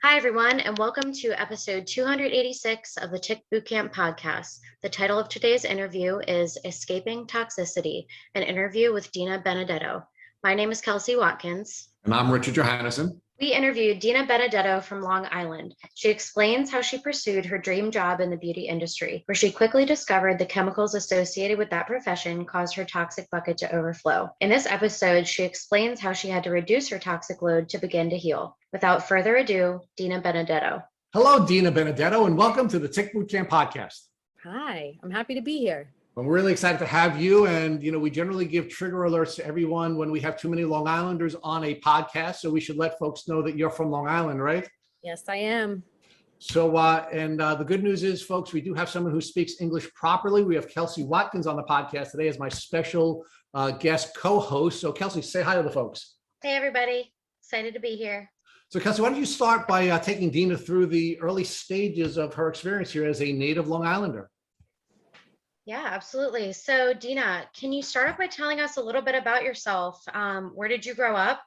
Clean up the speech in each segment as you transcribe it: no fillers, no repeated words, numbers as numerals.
Hi, everyone, and welcome to episode 286 of the Tick Bootcamp podcast. The title of today's interview is Escaping Toxicity, an interview with Dina Benedetto. My name is Kelsey Watkins. And I'm Richard Johannesson. We interviewed Dina Benedetto from Long Island. She explains how she pursued her dream job in the beauty industry, where she quickly discovered the chemicals associated with that profession caused her toxic bucket to overflow. In this episode, she explains how she had to reduce her toxic load to begin to heal. Without further ado, Dina Benedetto. Hello, Dina Benedetto, and welcome to the Tick Bootcamp podcast. Hi, I'm happy to be here. Well, we're really excited to have you. And, we generally give trigger alerts to everyone when we have too many Long Islanders on a podcast. So we should let folks know that you're from Long Island, right? Yes, I am. So, the good news is, folks, we do have someone who speaks English properly. We have Kelsey Watkins on the podcast today as my special guest co-host. So, Kelsey, say hi to the folks. Hey, everybody. Excited to be here. So, Kelsey, why don't you start by taking Dina through the early stages of her experience here as a native Long Islander? Yeah, absolutely. So, Dina, can you start off by telling us a little bit about yourself? Where did you grow up?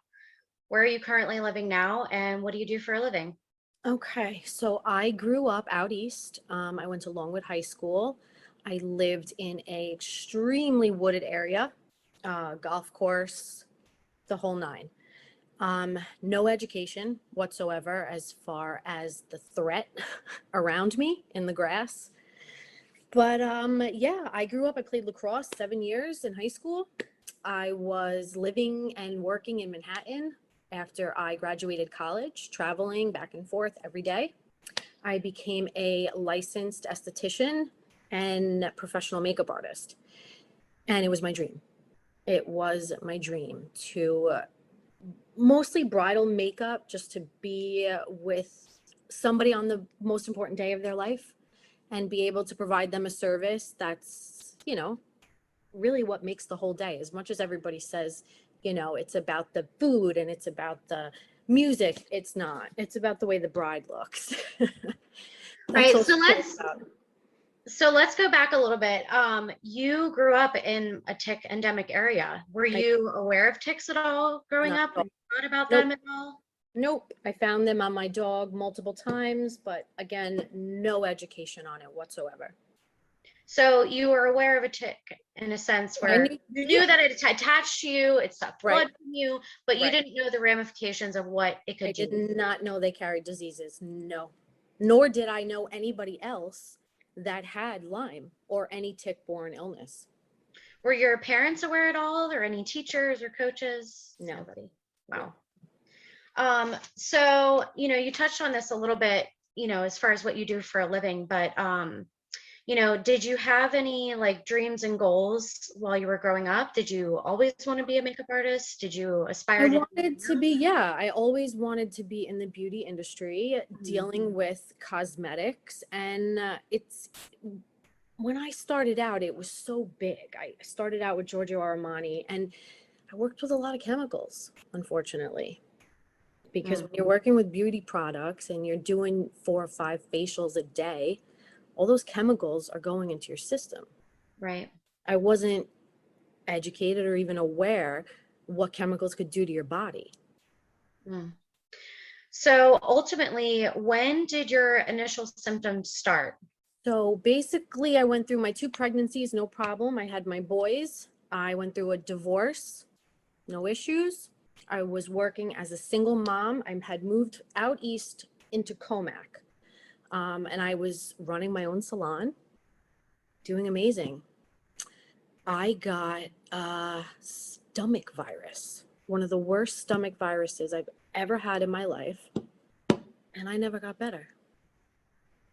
Where are you currently living now? And what do you do for a living? Okay, so I grew up out east. I went to Longwood High School. I lived in an extremely wooded area, golf course, the whole nine. No education whatsoever as far as the threat around me in the grass. But I grew up, I played lacrosse 7 years in high school. I was living and working in Manhattan after I graduated college, traveling back and forth every day. I became a licensed esthetician and professional makeup artist. And it was my dream. It was my dream to mostly bridal makeup, just to be with somebody on the most important day of their life and be able to provide them a service that's, really what makes the whole day. As much as everybody says, it's about the food and it's about the music, it's not. It's about the way the bride looks. Right. So let's go back a little bit. You grew up in a tick endemic area. Were you aware of ticks at all growing up? Have you thought about them at all? Nope. I found them on my dog multiple times, but again, no education on it whatsoever. So you were aware of a tick in a sense where you knew that it attached to you, it sucked blood from you, but you didn't know the ramifications of what it could do. I did not know they carried diseases. No. Nor did I know anybody else that had Lyme or any tick-borne illness. Were your parents aware at all, or any teachers or coaches? No. Nobody. Wow. So, you touched on this a little bit, as far as what you do for a living, but, did you have any dreams and goals while you were growing up? Did you always want to be a makeup artist? Did you aspire I always wanted to be in the beauty industry, dealing with cosmetics. And when I started out, it was so big. I started out with Giorgio Armani, and I worked with a lot of chemicals, unfortunately. Because when you're working with beauty products and you're doing 4 or 5 facials a day, all those chemicals are going into your system. Right. I wasn't educated or even aware what chemicals could do to your body. So ultimately, when did your initial symptoms start? So basically, I went through my 2 pregnancies, no problem. I had my boys. I went through a divorce, no issues. I was working as a single mom. I had moved out east into Comac. And I was running my own salon, doing amazing. I got a stomach virus, one of the worst stomach viruses I've ever had in my life. And I never got better.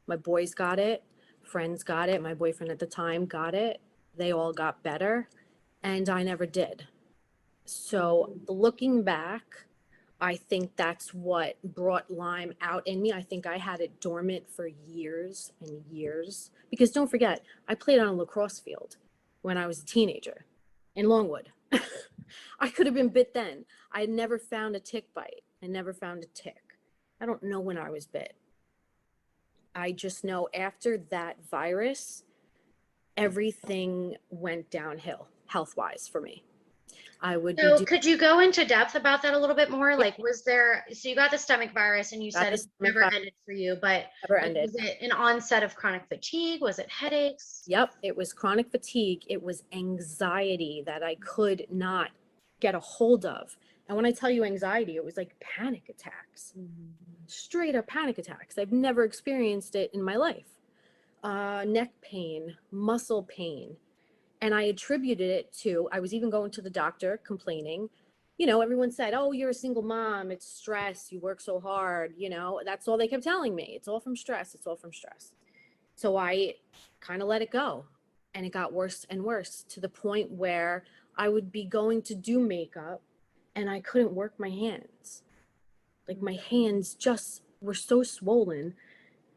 My boys got it, friends got it, my boyfriend at the time got it. They all got better, and I never did. So looking back, I think that's what brought Lyme out in me. I think I had it dormant for years and years. Because don't forget, I played on a lacrosse field when I was a teenager in Longwood. I could have been bit then. I never found a tick bite. I never found a tick. I don't know when I was bit. I just know after that virus, everything went downhill health-wise for me. I would be So doing could you go into depth about that a little bit more? Like, was there, so you got the stomach virus and you got said the it stomach never virus, ended for you, but never like, ended. was it an onset of chronic fatigue? Was it headaches? Yep, it was chronic fatigue. It was anxiety that I could not get a hold of. And when I tell you anxiety, it was like panic attacks, straight up panic attacks. I've never experienced it in my life. Neck pain, muscle pain. And I attributed it to, I was even going to the doctor complaining. You know, everyone said, oh, you're a single mom. It's stress. You work so hard. You know, that's all they kept telling me. It's all from stress. It's all from stress. So I kind of let it go. And it got worse and worse to the point where I would be going to do makeup and I couldn't work my hands. Like my hands just were so swollen,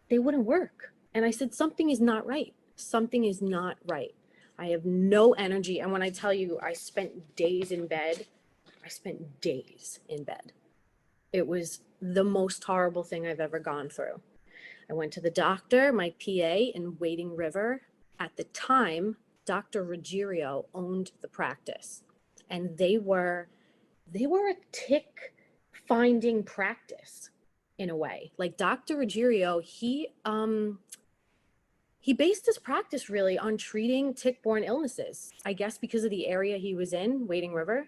they wouldn't work. And I said, something is not right. Something is not right. I have no energy. And when I tell you, I spent days in bed, I spent days in bed. It was the most horrible thing I've ever gone through. I went to the doctor, my PA in Wading River. At the time, Dr. Ruggiero owned the practice, and they were a tick finding practice in a way. Like Dr. Ruggiero, he based his practice really on treating tick-borne illnesses, I guess because of the area he was in, Wading River.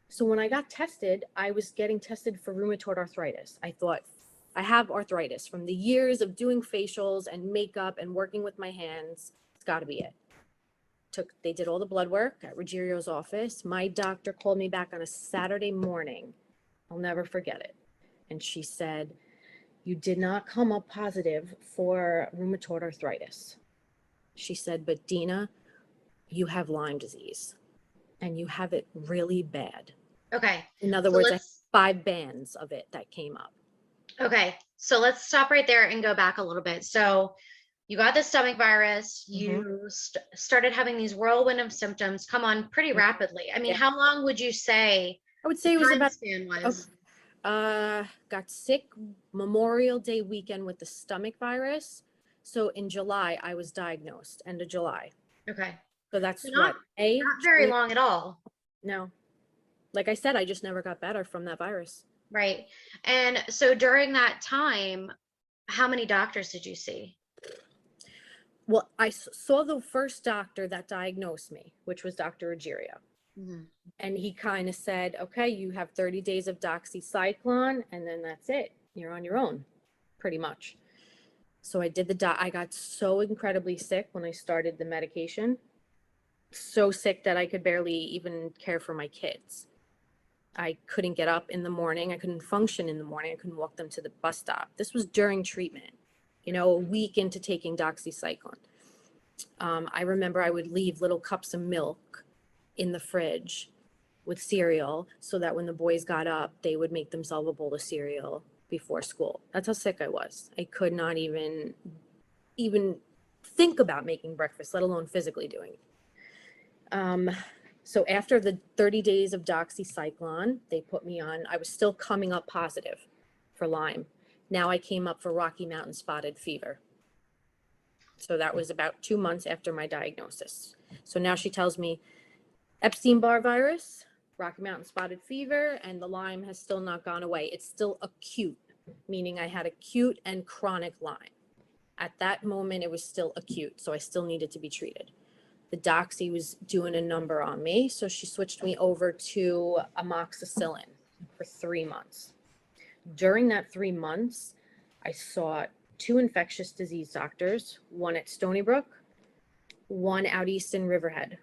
So when I got tested, I was getting tested for rheumatoid arthritis. I thought, I have arthritis from the years of doing facials and makeup and working with my hands. It's got to be it. They did all the blood work at Ruggiero's office. My doctor called me back on a Saturday morning. I'll never forget it. And she said, you did not come up positive for rheumatoid arthritis. She said, but Dina, you have Lyme disease and you have it really bad. Okay. In other So words, I have 5 bands of it that came up. okay. So let's stop right there and go back a little bit. So you got the stomach virus, you started having these whirlwind of symptoms come on pretty rapidly. I mean, Yeah. how long would you say I would say it was time about, span was? got sick Memorial Day weekend with the stomach virus. So in July, I was diagnosed, end of July. Okay. So that's So not very long at all. No. Like I said, I just never got better from that virus. Right. And so during that time, how many doctors did you see? Well, I saw the first doctor that diagnosed me, which was Dr. Ruggiero. And he kind of said, okay, you have 30 days of doxycycline, and then that's it. You're on your own, pretty much. So I did I got so incredibly sick when I started the medication. So sick that I could barely even care for my kids. I couldn't get up in the morning. I couldn't function in the morning. I couldn't walk them to the bus stop. This was during treatment, you know, a week into taking doxycycline. I remember I would leave little cups of milk in the fridge with cereal so that when the boys got up, they would make themselves a bowl of cereal before school. That's how sick I was. I could not even think about making breakfast, let alone physically doing it. So after the 30 days of doxycycline, they put me on, I was still coming up positive for Lyme. Now I came up for Rocky Mountain spotted fever. So that was about 2 months after my diagnosis. So now she tells me Epstein Barr virus, Rocky Mountain spotted fever, and the Lyme has still not gone away. It's still acute, meaning I had acute and chronic Lyme. At that moment, it was still acute, so I still needed to be treated. The doxy was doing a number on me, so she switched me over to amoxicillin for 3 months. During that 3 months, I saw 2 infectious disease doctors, one at Stony Brook, one out east in Riverhead.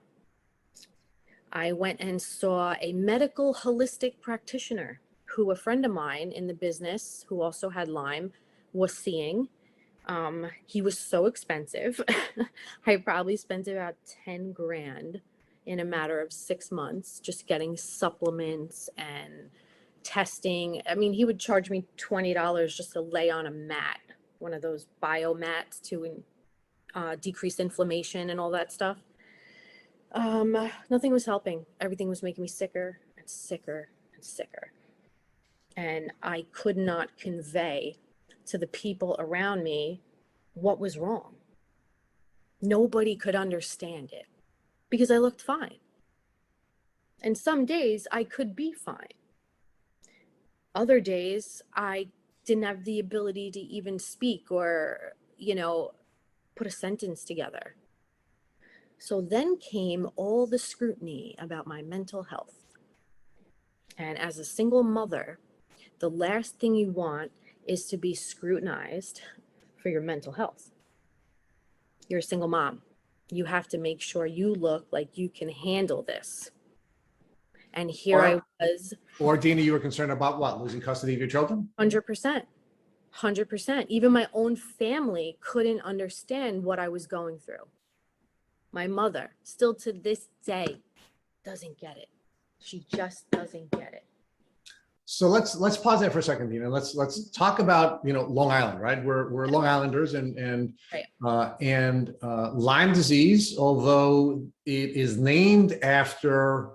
I went and saw a medical holistic practitioner who a friend of mine in the business who also had Lyme was seeing. He was so expensive. I probably spent about 10 grand in a matter of 6 months, just getting supplements and testing. I mean, he would charge me $20 just to lay on a mat, one of those bio mats to decrease inflammation and all that stuff. Nothing was helping. Everything was making me sicker and sicker and sicker. And I could not convey to the people around me what was wrong. Nobody could understand it because I looked fine. And some days I could be fine. Other days I didn't have the ability to even speak or, put a sentence together. So then came all the scrutiny about my mental health. And as a single mother, the last thing you want is to be scrutinized for your mental health. You're a single mom. You have to make sure you look like you can handle this. And here I was. Or Dina, you were concerned about what? Losing custody of your children? 100%. 100%. Even my own family couldn't understand what I was going through. My mother, still to this day, doesn't get it. She just doesn't get it. So let's pause there for a second, Dina. Let's talk about Long Island, right? We're Long Islanders, and Lyme disease, although it is named after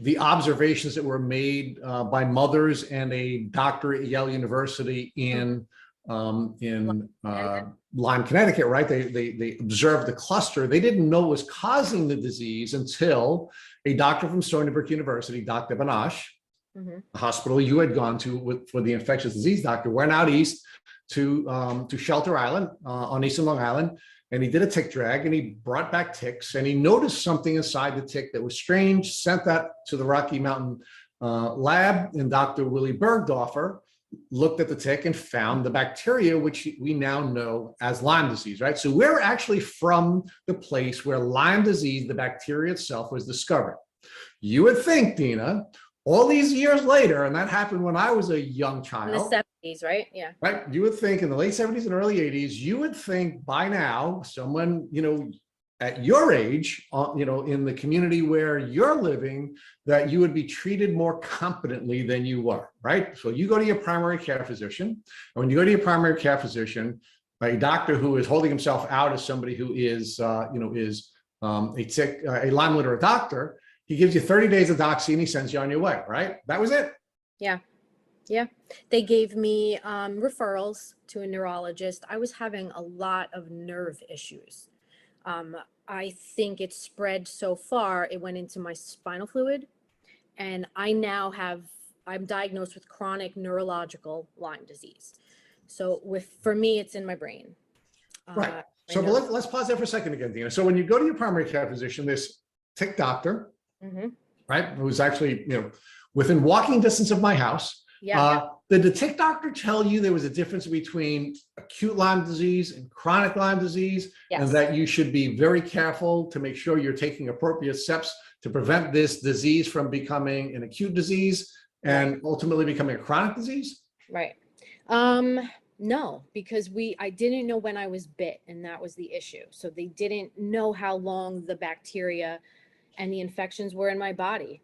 the observations that were made by mothers and a doctor at Yale University in Lyme, Connecticut, right? They observed the cluster. They didn't know what was causing the disease until a doctor from Stony Brook University, Dr. Benedetto, the hospital you had gone to for the infectious disease doctor, went out east to Shelter Island on eastern Long Island, and he did a tick drag, and he brought back ticks, and he noticed something inside the tick that was strange, sent that to the Rocky Mountain lab, and Dr. Willie Bergdorfer looked at the tick and found the bacteria, which we now know as Lyme disease, right? So we're actually from the place where Lyme disease, the bacteria itself, was discovered. You would think, Dina, all these years later, and that happened when I was a young child. In the 70s, right? Yeah. Right. You would think in the late 70s and early 80s, you would think by now, someone, at your age, in the community where you're living, that you would be treated more competently than you were, right? So you go to your primary care physician, and when you go to your primary care physician, a doctor who is holding himself out as somebody who is, a Lyme literate doctor, he gives you 30 days of doxy and he sends you on your way, right? That was it. Yeah. Yeah. They gave me referrals to a neurologist. I was having a lot of nerve issues. I think it spread so far, it went into my spinal fluid. And I'm diagnosed with chronic neurological Lyme disease. So for me, it's in my brain. Right. So but let's pause there for a second again, Dina. So when you go to your primary care physician, this tick doctor, right, who's actually, within walking distance of my house, did the tick doctor tell you there was a difference between acute Lyme disease and chronic Lyme disease, and that you should be very careful to make sure you're taking appropriate steps to prevent this disease from becoming an acute disease and ultimately becoming a chronic disease? Right. No, because I didn't know when I was bit, and that was the issue. So they didn't know how long the bacteria and the infections were in my body.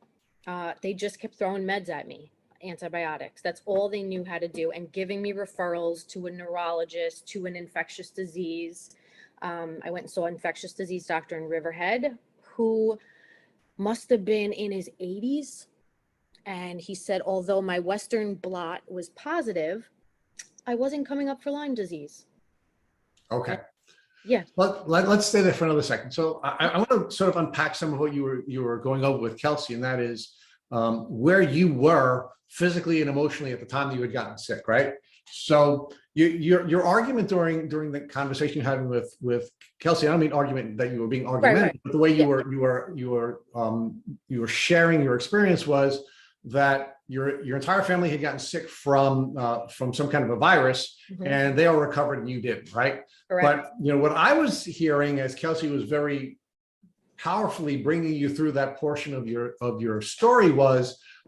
They just kept throwing meds at me, antibiotics. That's all they knew how to do, and giving me referrals to a neurologist, to an infectious disease. I went and saw an infectious disease doctor in Riverhead who must have been in his 80s. And he said, although my Western blot was positive, I wasn't coming up for Lyme disease. Okay. Yeah. Let's stay there for another second. So I want to sort of unpack some of what you were going over with Kelsey, and that is where you were physically and emotionally at the time that you had gotten sick, right? So your argument during the conversation you're having with Kelsey, I don't mean argument that you were being argumentative, right. But the way you were sharing your experience was that your entire family had gotten sick from some kind of a virus, and they all recovered and you didn't, right? Correct. But what I was hearing as Kelsey was very powerfully bringing you through that portion of your story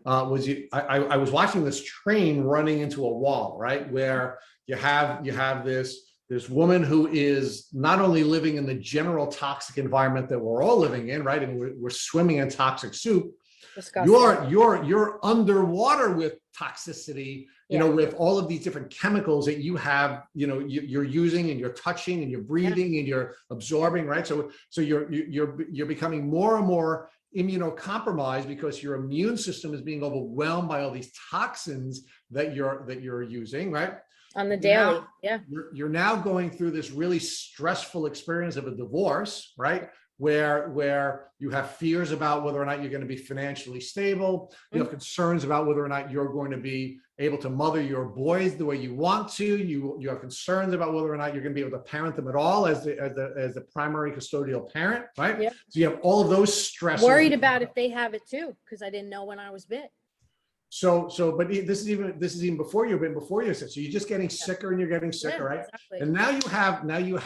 I was watching this train running into a wall, right? Where you have this woman who is not only living in the general toxic environment that we're all living in, right? And we're swimming in toxic soup. Disgusting. You're underwater with toxicity, with all of these different chemicals that you have, you're using and you're touching and you're breathing and you're absorbing, right? So you're becoming more and more immunocompromised because your immune system is being overwhelmed by all these toxins that you're using, right? On the daily, you're now going through this really stressful experience of a divorce, right? where you have fears about whether or not you're going to be financially stable. You have concerns about whether or not you're going to be able to mother your boys the way you want to. You have concerns about whether or not you're going to be able to parent them at all as the primary custodial parent, right? Yep. So you have all of those stresses. Worried about if they have it too, because I didn't know when I was bit. But this is even before you've been before you're sick. So you're just getting sicker and you're getting sicker, right? Exactly. And now you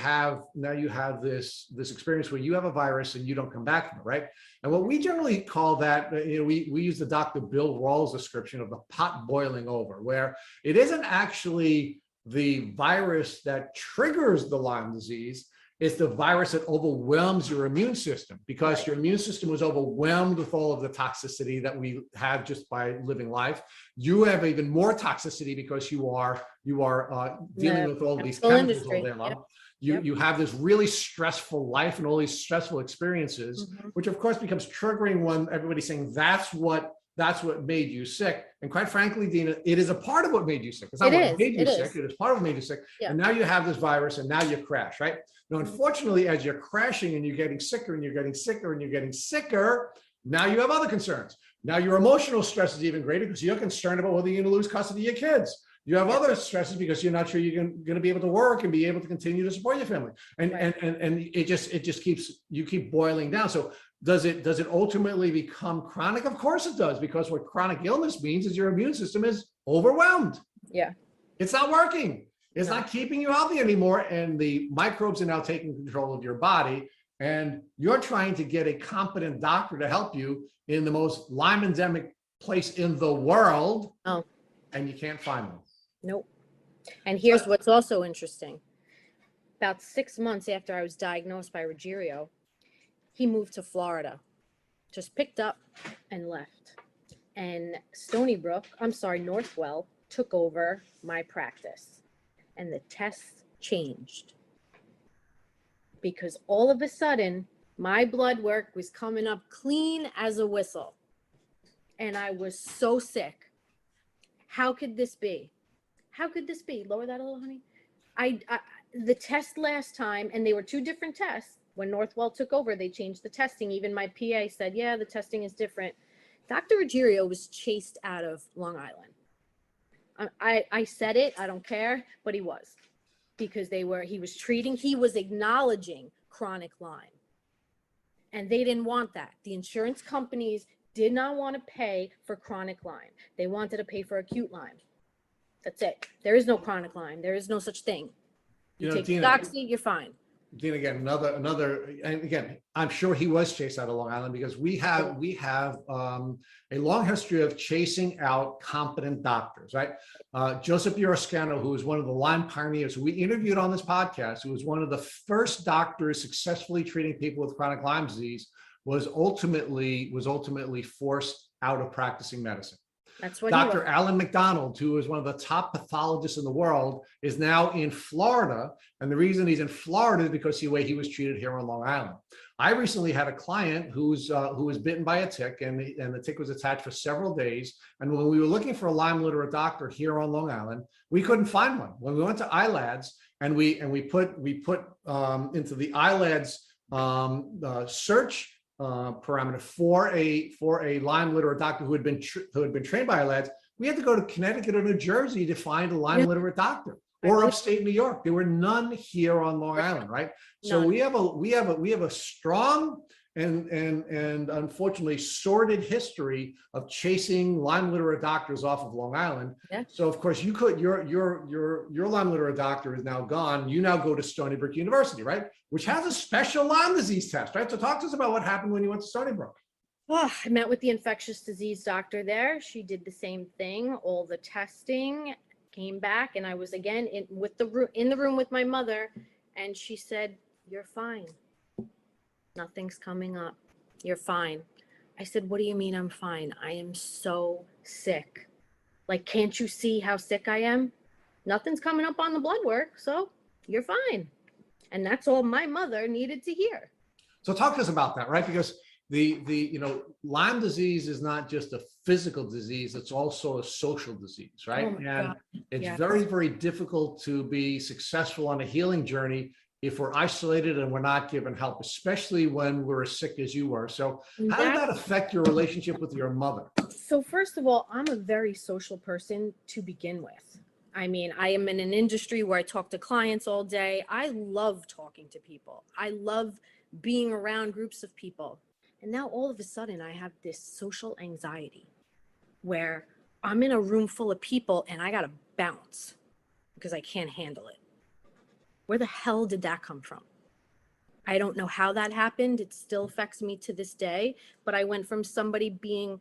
have this experience where you have a virus and you don't come back from it, right? And what we generally call that, we use the Dr. Bill Rawls description of the pot boiling over, where it isn't actually the virus that triggers the Lyme disease. It's the virus that overwhelms your immune system, because your immune system was overwhelmed with all of the toxicity that we have just by living life. You have even more toxicity because you are dealing with all of these chemicals all day long. You have this really stressful life and all these stressful experiences, which of course becomes triggering when everybody's saying that's what made you sick. And quite frankly, Dina, it is a part of what made you sick. It's not what made you sick. It is part of what made you sick. Yeah. And now you have this virus and now you crash, right? Now, unfortunately, as you're crashing and you're getting sicker and you're getting sicker and you're getting sicker, now you have other concerns. Now your emotional stress is even greater because you're concerned about whether you're going to lose custody of your kids. You have other stresses because you're not sure you're going to be able to work and be able to continue to support your family. And it just keep boiling down. So does it ultimately become chronic? Of course it does, because what chronic illness means is your immune system is overwhelmed. Yeah. It's not working. It's not keeping you healthy anymore. And the microbes are now taking control of your body. And you're trying to get a competent doctor to help you in the most Lyme endemic place in the world. Oh. And you can't find them. Nope. And here's what's also interesting. About 6 months after I was diagnosed by Ruggiero, he moved to Florida, just picked up and left. And Northwell took over my practice, and the tests changed. Because all of a sudden, my blood work was coming up clean as a whistle. And I was so sick. How could this be? How could this be? Lower that a little, honey. The test last time, and they were two different tests. When Northwell took over, they changed the testing. Even my PA said, yeah, the testing is different. Dr. Ruggiero was chased out of Long Island. I said it, I don't care, but he was. Because he was acknowledging chronic Lyme. And they didn't want that. The insurance companies did not want to pay for chronic Lyme. They wanted to pay for acute Lyme. That's it. There is no chronic Lyme. There is no such thing. You take Toxicity, you're fine. Dina, again, and again, I'm sure he was chased out of Long Island, because we have a long history of chasing out competent doctors, right? Joseph Urascano, who was one of the Lyme pioneers, who we interviewed on this podcast, who was one of the first doctors successfully treating people with chronic Lyme disease, was ultimately forced out of practicing medicine. That's what Dr. Alan McDonald, who is one of the top pathologists in the world, is now in Florida. And the reason he's in Florida is because the way he was treated here on Long Island. I recently had a client who was bitten by a tick, and the tick was attached for several days. And when we were looking for a Lyme literate doctor here on Long Island, we couldn't find one. When we went to iLads and we put into the iLads search parameter for a Lyme literate doctor who had been trained by iLads, we had to go to Connecticut or New Jersey to find a Lyme literate doctor, or upstate New York. There were none here on Long Island, right? So we have a strong and unfortunately sordid history of chasing Lyme literate doctors off of Long Island. Yeah. So of course your Lyme literate doctor is now gone. You now go to Stony Brook University, right? Which has a special Lyme disease test, right? So talk to us about what happened when you went to Stony Brook. Oh, I met with the infectious disease doctor there. She did the same thing. All the testing came back, and I was again in the room with my mother, and she said, "You're fine. Nothing's coming up. You're fine." I said, "What do you mean I'm fine? I am so sick. Like, can't you see how sick I am? Nothing's coming up on the blood work, so you're fine." And that's all my mother needed to hear. So talk to us about that, right? Because the Lyme disease is not just a physical disease, it's also a social disease, right? And it's very, very difficult to be successful on a healing journey if we're isolated and we're not given help, especially when we're as sick as you were. So how did that affect your relationship with your mother? So first of all, I'm a very social person to begin with. I mean, I am in an industry where I talk to clients all day. I love talking to people. I love being around groups of people. And now all of a sudden I have this social anxiety where I'm in a room full of people and I got to bounce because I can't handle it. Where the hell did that come from? I don't know how that happened. It still affects me to this day, but I went from somebody being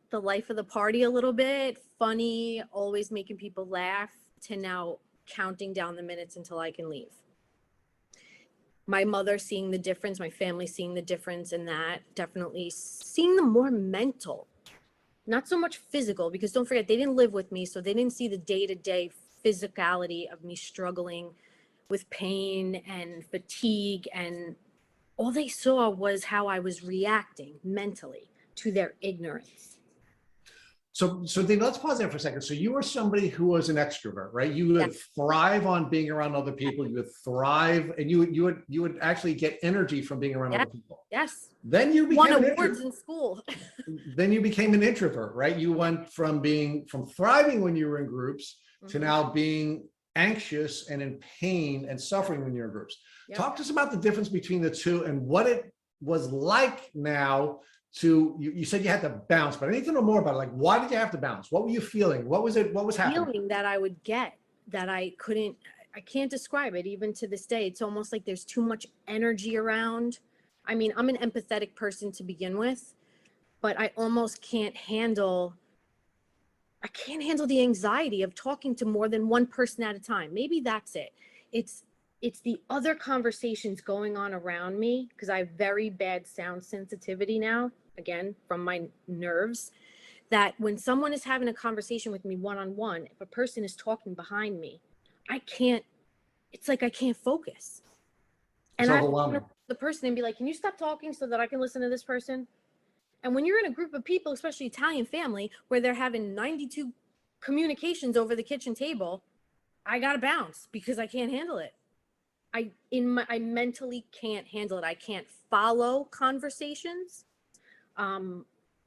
the life of the party a little bit, funny, always making people laugh, to now counting down the minutes until I can leave. My mother seeing the difference, my family seeing the difference in that, definitely seeing the more mental, not so much physical, because don't forget, they didn't live with me, so they didn't see the day-to-day physicality of me struggling with pain and fatigue, and all they saw was how I was reacting mentally to their ignorance. So Dina, let's pause there for a second. So you were somebody who was an extrovert, right? You would thrive on being around other people. You would thrive, and you would actually get energy from being around other people. Yes. Then you became won awards in school. Then you became an introvert, right? You went from thriving when you were in groups to now being anxious and in pain and suffering when you're in groups. Yep. Talk to us about the difference between the two and what it was like now. You said you had to bounce, but I need to know more about it. Like, why did you have to bounce? What were you feeling? What was it? What was happening? Feeling that I would get that I can't describe it even to this day. It's almost like there's too much energy around. I mean, I'm an empathetic person to begin with, but I almost can't handle the anxiety of talking to more than one person at a time. Maybe that's it. It's the other conversations going on around me, because I have very bad sound sensitivity now, again, from my nerves, that when someone is having a conversation with me one-on-one, if a person is talking behind me, it's like I can't focus. And I turn to the person and be like, can you stop talking so that I can listen to this person? And when you're in a group of people, especially Italian family, where they're having 92 communications over the kitchen table, I gotta bounce because I can't handle it. I mentally can't handle it. I can't follow conversations,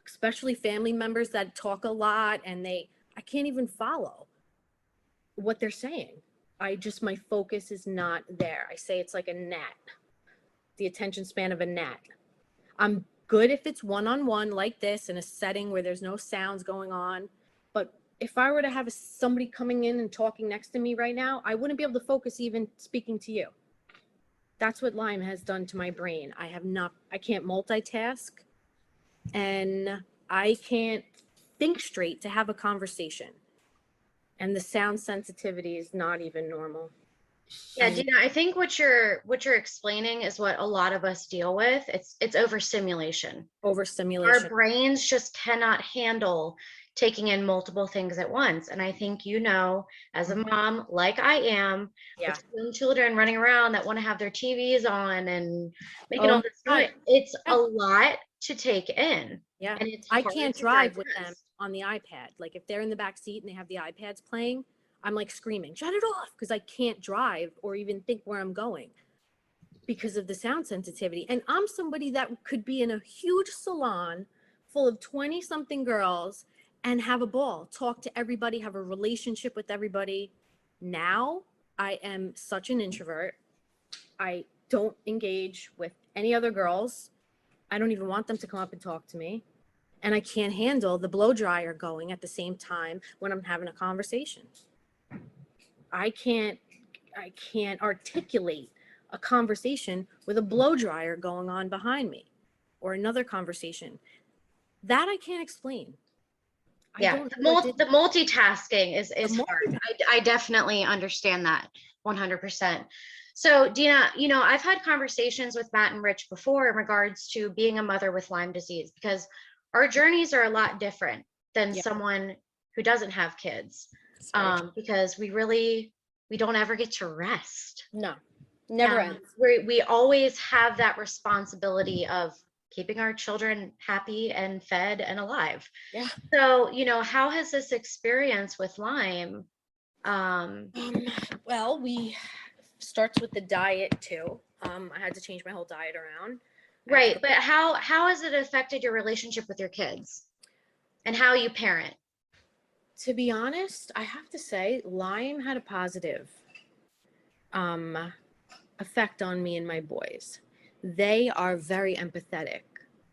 especially family members that talk a lot, and I can't even follow what they're saying. My focus is not there. I say it's like a gnat, the attention span of a gnat. I'm good if it's one-on-one like this in a setting where there's no sounds going on. But if I were to have somebody coming in and talking next to me right now, I wouldn't be able to focus even speaking to you. That's what Lyme has done to my brain. I can't multitask, and I can't think straight to have a conversation. And the sound sensitivity is not even normal. Yeah, Dina, I think what you're explaining is what a lot of us deal with. It's overstimulation. Overstimulation. Our brains just cannot handle taking in multiple things at once. And I think, as a mom, like I am, with young children running around that want to have their TVs on and making all this noise, it's a lot to take in. Yeah. And it's I can't drive with them on the iPad. Like if they're in the back seat and they have the iPads playing, I'm like screaming, shut it off, because I can't drive or even think where I'm going because of the sound sensitivity. And I'm somebody that could be in a huge salon full of 20-something girls and have a ball, talk to everybody, have a relationship with everybody. Now I am such an introvert. I don't engage with any other girls. I don't even want them to come up and talk to me. And I can't handle the blow dryer going at the same time when I'm having a conversation. I can't articulate a conversation with a blow dryer going on behind me, or another conversation that I can't explain. The multitasking is hard. I definitely understand that 100%. So Dina, I've had conversations with Matt and Rich before in regards to being a mother with Lyme disease, because our journeys are a lot different than someone who doesn't have kids. Because we don't ever get to rest. No, never ends. We always have that responsibility of keeping our children happy and fed and alive. Yeah. So, how has this experience with Lyme? Well, we starts with the diet too. I had to change my whole diet around. Right. But how has it affected your relationship with your kids and how you parent? To be honest, I have to say Lyme had a positive effect on me and my boys. They are very empathetic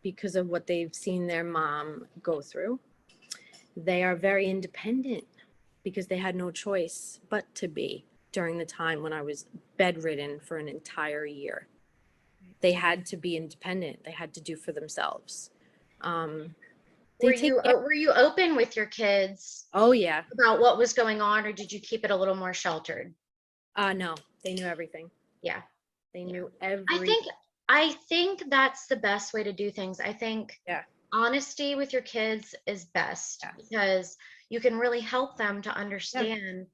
because of what they've seen their mom go through. They are very independent because they had no choice but to be during the time when I was bedridden for an entire year. They had to be independent. They had to do for themselves. Were you open with your kids? Oh yeah. About what was going on, or did you keep it a little more sheltered? No, they knew everything. Yeah. They knew everything. I think that's the best way to do things. I think Yeah. honesty with your kids is best because you can really help them to understand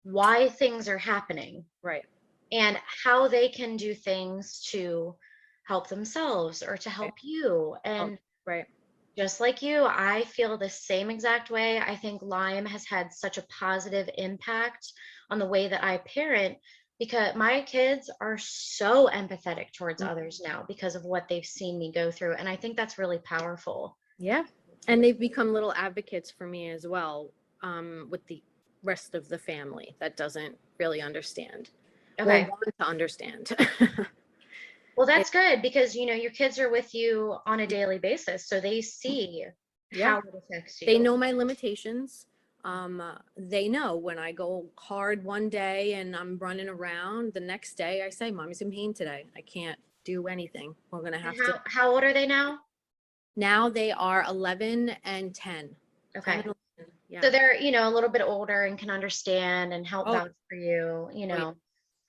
why things are happening. Right. And how they can do things to help themselves or to help you. And right. Just like you, I feel the same exact way. I think Lyme has had such a positive impact on the way that I parent because my kids are so empathetic towards others now because of what they've seen me go through. And I think that's really powerful. Yeah. And they've become little advocates for me as well, with the rest of the family that doesn't really understand. Okay. Or want to understand. Well, that's good because your kids are with you on a daily basis, so they see how it affects you. They know my limitations. They know when I go hard one day and I'm running around, the next day I say, Mommy's in pain today. I can't do anything. We're going to have to. How old are they now? Now they are 11 and 10. Okay. 10 and 11. Yeah. So they're, a little bit older and can understand and help vouch for you,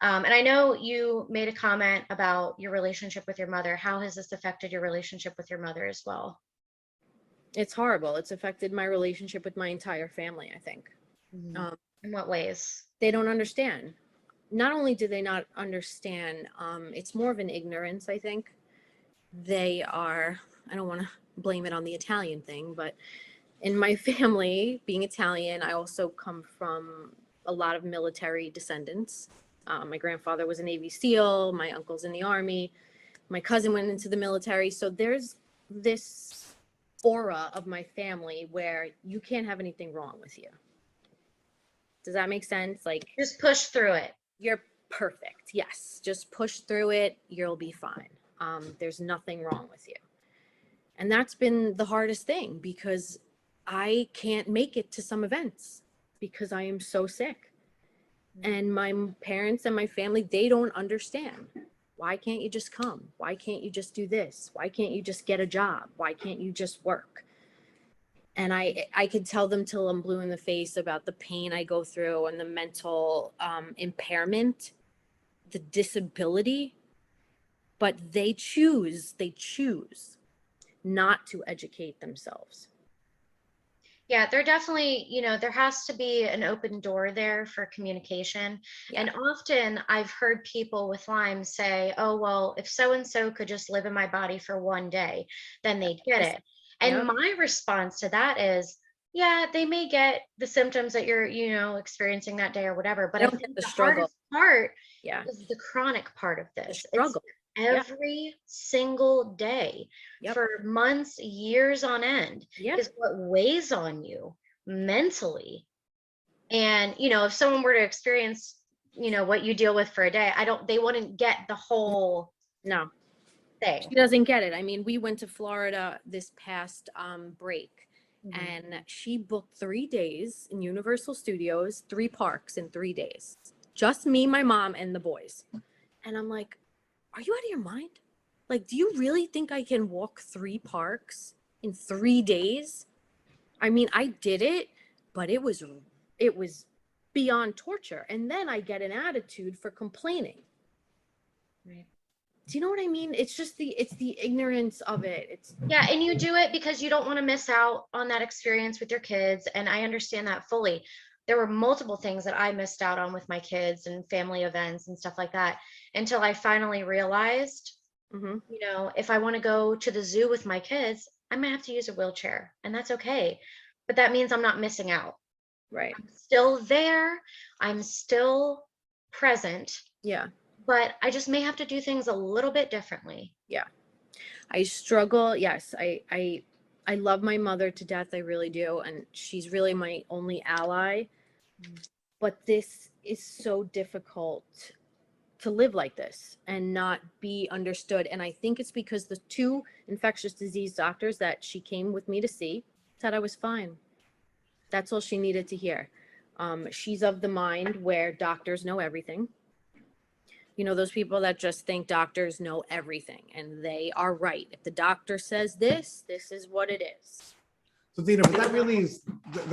And I know you made a comment about your relationship with your mother. How has this affected your relationship with your mother as well? It's horrible. It's affected my relationship with my entire family, I think. In what ways? They don't understand. Not only do they not understand, it's more of an ignorance, I think. They are, I don't want to blame it on the Italian thing, but in my family, being Italian, I also come from a lot of military descendants. My grandfather was a Navy SEAL. My uncle's in the Army. My cousin went into the military. So there's this aura of my family where you can't have anything wrong with you. Does that make sense? Like, just push through it. You're perfect. Yes. Just push through it. You'll be fine. There's nothing wrong with you. And that's been the hardest thing because I can't make it to some events because I am so sick. And my parents and my family, they don't understand. Why can't you just come? Why can't you just do this? Why can't you just get a job? Why can't you just work? And I could tell them till I'm blue in the face about the pain I go through and the mental impairment, the disability, but they choose not to educate themselves. Yeah, they're definitely, there has to be an open door there for communication. Yeah. And often I've heard people with Lyme say, oh, well, if so-and-so could just live in my body for one day, then they'd get it. And my response to that is, yeah, they may get the symptoms that you're, experiencing that day or whatever. But I think the hardest part is the chronic part of this. The struggle. It's every single day for months, years on end is what weighs on you mentally. And, if someone were to experience, what you deal with for a day, they wouldn't get the whole thing. She doesn't get it. I mean, we went to Florida this past break and she booked 3 days in Universal Studios, 3 parks in 3 days. Just me, my mom, and the boys. And I'm like, are you out of your mind? Like, do you really think I can walk 3 parks in 3 days? I mean, I did it, but it was beyond torture. And then I get an attitude for complaining. Right. Do you know what I mean? It's just it's the ignorance of it. And you do it because you don't want to miss out on that experience with your kids. And I understand that fully. There were multiple things that I missed out on with my kids and family events and stuff like that until I finally realized, if I want to go to the zoo with my kids, I'm gonna have to use a wheelchair, and that's okay. But that means I'm not missing out. Right. I'm still there. I'm still present, Yeah. but I just may have to do things a little bit differently. Yeah. I struggle. Yes. I love my mother to death. I really do. And she's really my only ally. But this is so difficult to live like this and not be understood. And I think it's because the two infectious disease doctors that she came with me to see said I was fine. That's all she needed to hear. She's of the mind where doctors know everything. You know, those people that just think doctors know everything, and they are right. If the doctor says this, this is what it is. So Dina, but that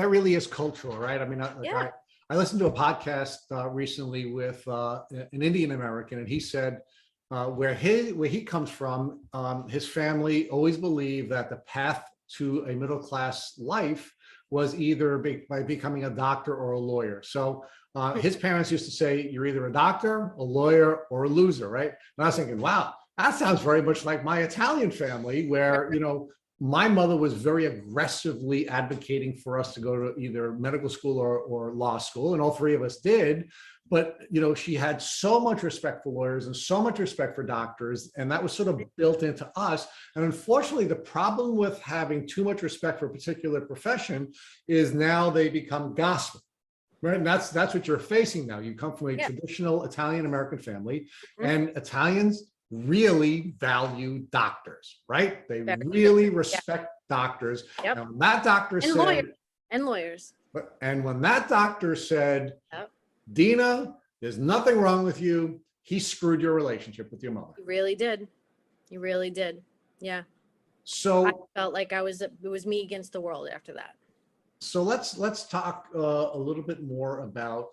really is cultural, right? I mean, Yeah. I listened to a podcast recently with an Indian American, and he said where he comes from, his family always believed that the path to a middle class life was either by becoming a doctor or a lawyer. So his parents used to say, you're either a doctor, a lawyer, or a loser, right? And I was thinking, wow, that sounds very much like my Italian family, where, you know, my mother was very aggressively advocating for us to go to either medical school or law school, and all three of us did. But, you know, she had so much respect for lawyers and so much respect for doctors, and that was sort of built into us. And unfortunately, the problem with having too much respect for a particular profession is now they become gospel, right? And that's what you're facing now. You come from a traditional Italian-American family, and Italians really value doctors, right? They really respect doctors. Yep. And when that doctor And said, lawyers. And when that doctor said, Dina, there's nothing wrong with you, he screwed your relationship with your mother. He really did. He really did. Yeah. So I felt like it was me against the world after that. So let's talk a little bit more about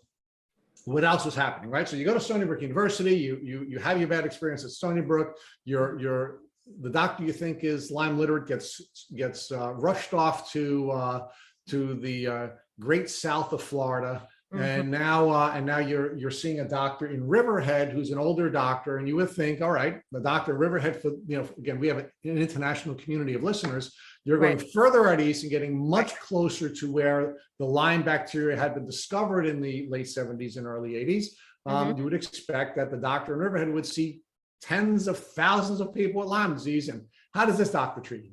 what else was happening, right? So you go to Stony Brook University, you have your bad experience at Stony Brook, the doctor you think is Lyme literate gets rushed off to the great south of Florida. And now you're seeing a doctor in Riverhead who's an older doctor, and you would think, all right, the doctor in Riverhead, for, you know, again, we have an international community of listeners. You're going further out east and getting much closer to where the Lyme bacteria had been discovered in the late 70s and early 80s. You would expect that the doctor in Riverhead would see tens of thousands of people with Lyme disease. And how does this doctor treat you?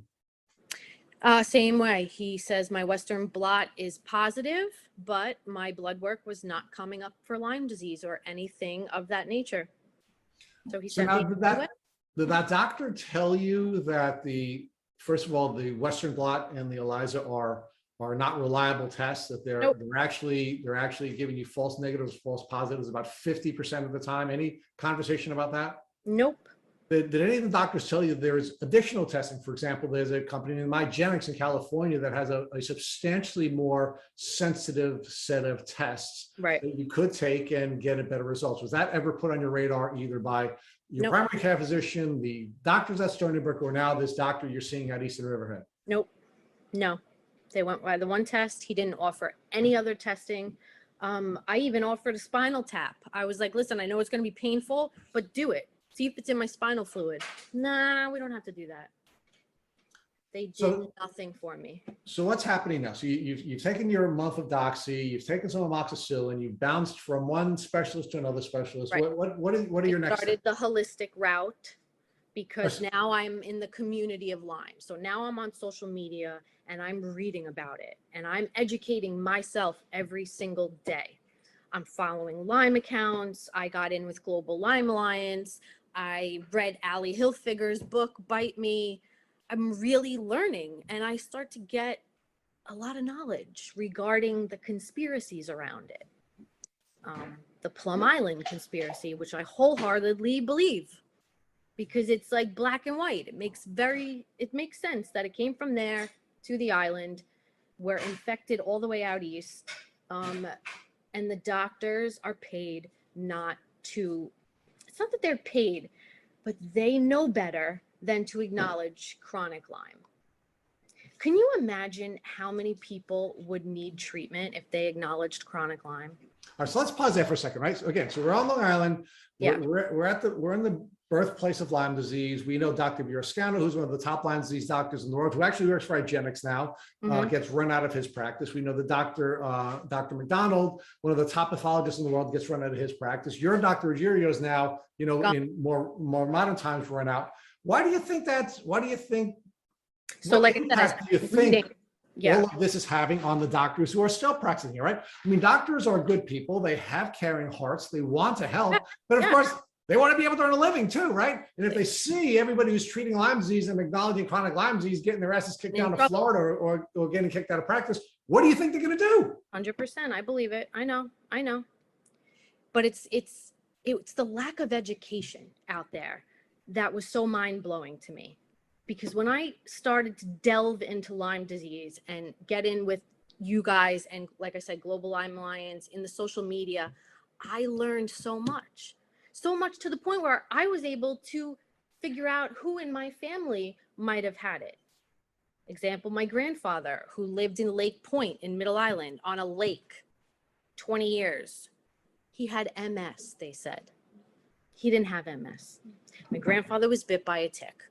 Same way. He says my Western blot is positive, but my blood work was not coming up for Lyme disease or anything of that nature. So he said, did that doctor tell you that first of all, the Western blot and the ELISA are not reliable tests, that they're actually giving you false negatives, false positives about 50% of the time? Any conversation about that? Nope. Did any of the doctors tell you there's additional testing? For example, there's a company in MyGenix in California that has a substantially more sensitive set of tests that you could take and get a better results. Was that ever put on your radar either by your primary care physician, the doctors at Stony Brook, or now this doctor you're seeing at Eastern Riverhead? Nope. No. They went by the one test. He didn't offer any other testing. I even offered a spinal tap. I was like, listen, I know it's going to be painful, but do it. See if it's in my spinal fluid. Nah, we don't have to do that. They did nothing for me. So what's happening now? So you've taken your month of doxy, you've taken some amoxicillin, you've bounced from one specialist to another specialist. What are your next steps? Started the holistic route because now I'm in the community of Lyme. So now I'm on social media and I'm reading about it and I'm educating myself every single day. I'm following Lyme accounts. I got in with Global Lyme Alliance. I read Ali Hilfiger's book, Bite Me. I'm really learning, and I start to get a lot of knowledge regarding the conspiracies around it. The Plum Island conspiracy, which I wholeheartedly believe, because it's like black and white. It makes sense that it came from there to the island. We're infected all the way out east. And the doctors are paid not to, it's not that they're paid, but they know better than to acknowledge chronic Lyme. Can you imagine how many people would need treatment if they acknowledged chronic Lyme? All right, so let's pause there for a second, right? So again, so we're on Long Island. We're in the birthplace of Lyme disease. We know Dr. Burascano, who's one of the top Lyme disease doctors in the world, who actually works for Hygienics now, gets run out of his practice. We know the Dr. McDonald, one of the top pathologists in the world, gets run out of his practice. Your Dr. Ruggiero is now, in more modern times, run out. Why do you think that's? Why do you think? So, like I said, do you think all of this is having on the doctors who are still practicing here, right? I mean, doctors are good people. They have caring hearts. They want to help, but of course, they want to be able to earn a living too, right? And if they see everybody who's treating Lyme disease and acknowledging chronic Lyme disease getting their asses kicked down to Florida or getting kicked out of practice, what do you think they're going to do? 100%. I believe it. I know. But it's the lack of education out there that was so mind-blowing to me. Because when I started to delve into Lyme disease and get in with you guys and, like I said, Global Lyme Alliance, in the social media, I learned so much to the point where I was able to figure out who in my family might have had it. Example, my grandfather, who lived in Lake Point in Middle Island on a lake, 20 years. He had MS, they said. He didn't have MS. My grandfather was bit by a tick.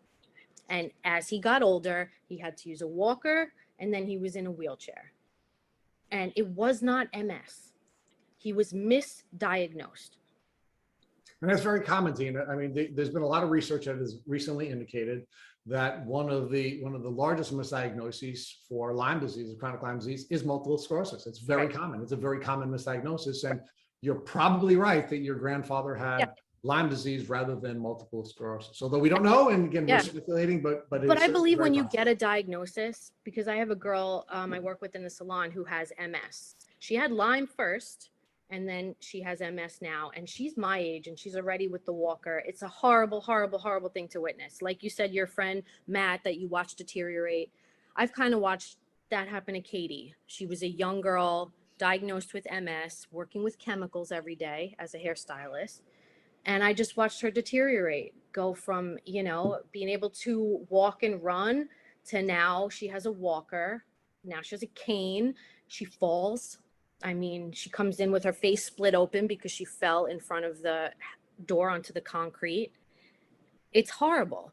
And as he got older, he had to use a walker, and then he was in a wheelchair. And it was not MS. He was misdiagnosed. And that's very common, Dina. I mean, there's been a lot of research that has recently indicated that one of the largest misdiagnoses for Lyme disease, chronic Lyme disease, is multiple sclerosis. It's very common. It's a very common misdiagnosis. And you're probably right that your grandfather had Lyme disease rather than multiple sclerosis. Although we don't know, and again, we're speculating, but I believe when you get a diagnosis, because I have a girl I work with in the salon who has MS. She had Lyme first, and then she has MS now, and she's my age, and she's already with the walker. It's a horrible, horrible, horrible thing to witness. Like you said, your friend Matt that you watched deteriorate. I've kind of watched that happen to Katie. She was a young girl diagnosed with MS, working with chemicals every day as a hairstylist. And I just watched her deteriorate, go from, being able to walk and run to now she has a walker. Now she has a cane. She falls. I mean, she comes in with her face split open because she fell in front of the door onto the concrete. It's horrible.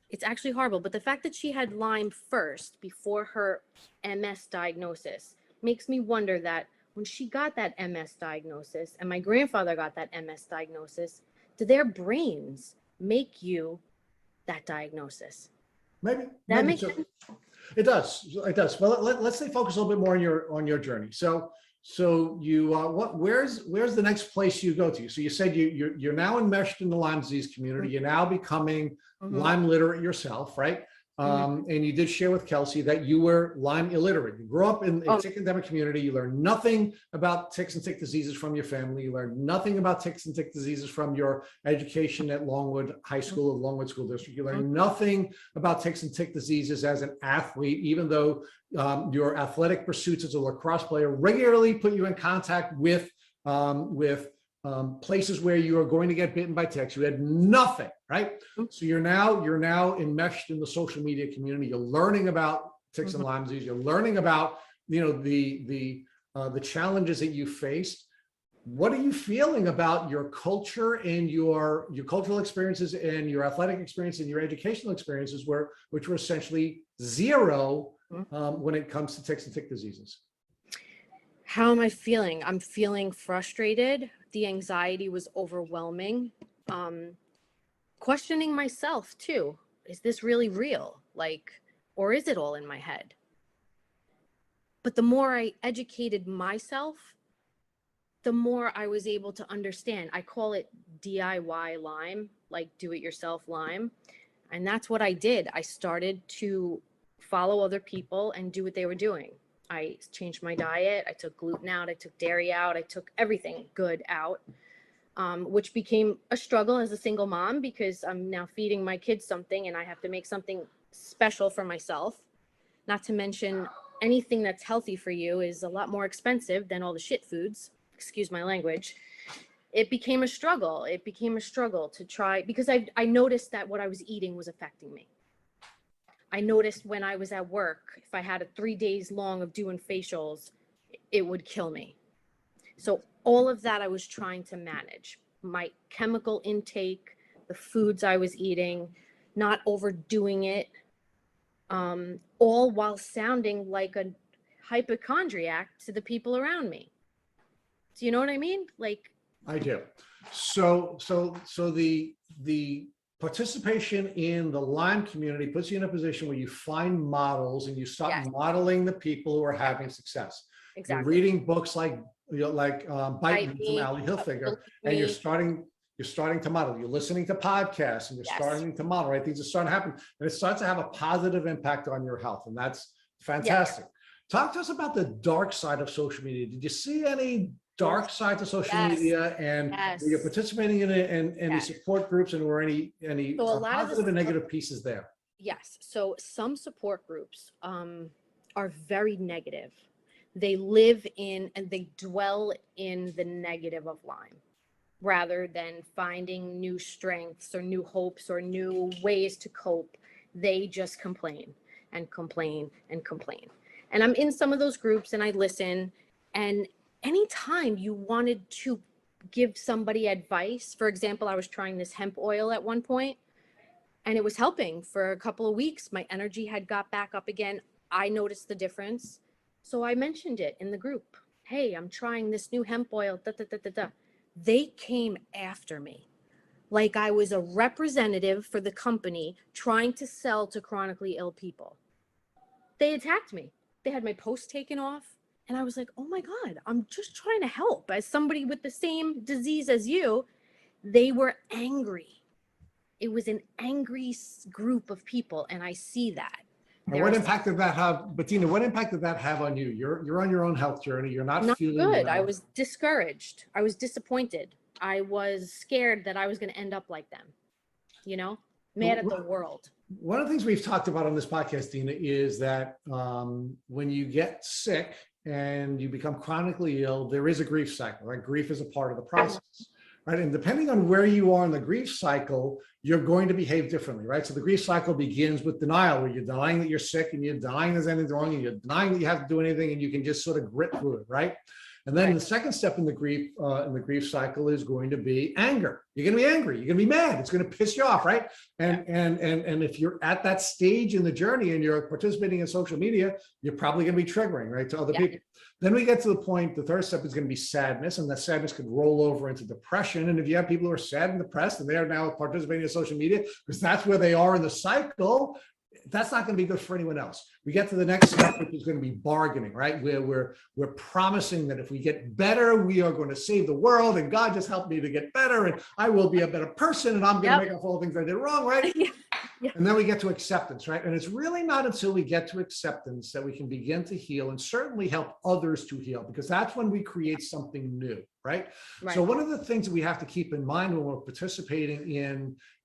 It's actually horrible. But the fact that she had Lyme first before her MS diagnosis makes me wonder that when she got that MS diagnosis and my grandfather got that MS diagnosis, do their brains make you that diagnosis? Maybe. That makes sense. It does. It does. Well, let's stay focused a little bit more on your journey. So you where's the next place you go to? So you said you're now enmeshed in the Lyme disease community. You're now becoming Lyme literate yourself, right? And you did share with Kelsey that you were Lyme illiterate. You grew up in a tick endemic community. You learned nothing about ticks and tick diseases from your family. You learned nothing about ticks and tick diseases from your education at Longwood High School, Longwood School District. You learned nothing about ticks and tick diseases as an athlete, even though your athletic pursuits as a lacrosse player regularly put you in contact with places where you are going to get bitten by ticks. You had nothing, right? So you're now enmeshed in the social media community. You're learning about ticks and Lyme disease. You're learning about the challenges that you faced. What are you feeling about your culture and your cultural experiences and your athletic experience and your educational experiences, which were essentially zero when it comes to ticks and tick diseases? How am I feeling? I'm feeling frustrated. The anxiety was overwhelming. Questioning myself too. Is this really real? Or is it all in my head? But the more I educated myself, the more I was able to understand. I call it DIY Lyme, like do-it-yourself Lyme. And that's what I did. I started to follow other people and do what they were doing. I changed my diet. I took gluten out. I took dairy out. I took everything good out, which became a struggle as a single mom because I'm now feeding my kids something and I have to make something special for myself. Not to mention anything that's healthy for you is a lot more expensive than all the shit foods. Excuse my language. It became a struggle. It became a struggle to try because I noticed that what I was eating was affecting me. I noticed when I was at work, if I had 3 days long of doing facials, it would kill me. So all of that I was trying to manage. My chemical intake, the foods I was eating, not overdoing it, all while sounding like a hypochondriac to the people around me. Do you know what I mean? Like, I do. So the participation in the Lyme community puts you in a position where you find models and you start Yes. modeling the people who are having success. exactly. You're reading books like Bite Me from Ali Hilfiger, and you're starting to model. You're listening to podcasts, and you're Yes. starting to model. Right, things are starting to happen, and it starts to have a positive impact on your health, and that's fantastic. Talk to us about the dark side of social media. Did you see any dark sides of social Yes. media, and were you participating in it, and any Yes. support groups, and were any So a lot of positive the and negative pieces there? Yes. So some support groups are very negative. They live in and they dwell in the negative of Lyme rather than finding new strengths or new hopes or new ways to cope. They just complain and complain and complain. And I'm in some of those groups and I listen. And anytime you wanted to give somebody advice, for example, I was trying this hemp oil at one point, and it was helping for a couple of weeks. My energy had got back up again. I noticed the difference. So I mentioned it in the group. Hey, I'm trying this new hemp oil. Da, da, da, da, da. They came after me like I was a representative for the company trying to sell to chronically ill people. They attacked me. They had my post taken off. And I was like, oh my God, I'm just trying to help. As somebody with the same disease as you, they were angry. It was an angry group of people, and I see that. And what impact did that have, Bettina? What impact did that have on you? You're on your own health journey. You're not feeling good. well. I was discouraged. I was disappointed. I was scared that I was going to end up like them. You know, mad at the world. One of the things we've talked about on this podcast, Dina, is that when you get sick and you become chronically ill, there is a grief cycle, right? Grief is a part of the process. Right. And depending on where you are in the grief cycle, you're going to behave differently, right? So the grief cycle begins with denial, where you're denying that you're sick and you're denying there's anything wrong and you're denying that you have to do anything, and you can just sort of grit through it, right? And then the second step in the grief cycle is going to be anger. You're going to be angry. You're going to be mad. It's going to piss you off, right? And if you're at that stage in the journey and you're participating in social media, you're probably going to be triggering, right, to other people. Then we get to the point, the third step is going to be sadness, and that sadness could roll over into depression. And if you have people who are sad and depressed and they are now participating in social media because that's where they are in the cycle, that's not going to be good for anyone else. We get to the next step, which is going to be bargaining, right? Where we're promising that if we get better, we are going to save the world, and God just helped me to get better, and I will be a better person, and I'm going to make up all the things I did wrong, right? And then we get to acceptance, right? And it's really not until we get to acceptance that we can begin to heal and certainly help others to heal, because that's when we create something new, right? So one of the things that we have to keep in mind when we're participating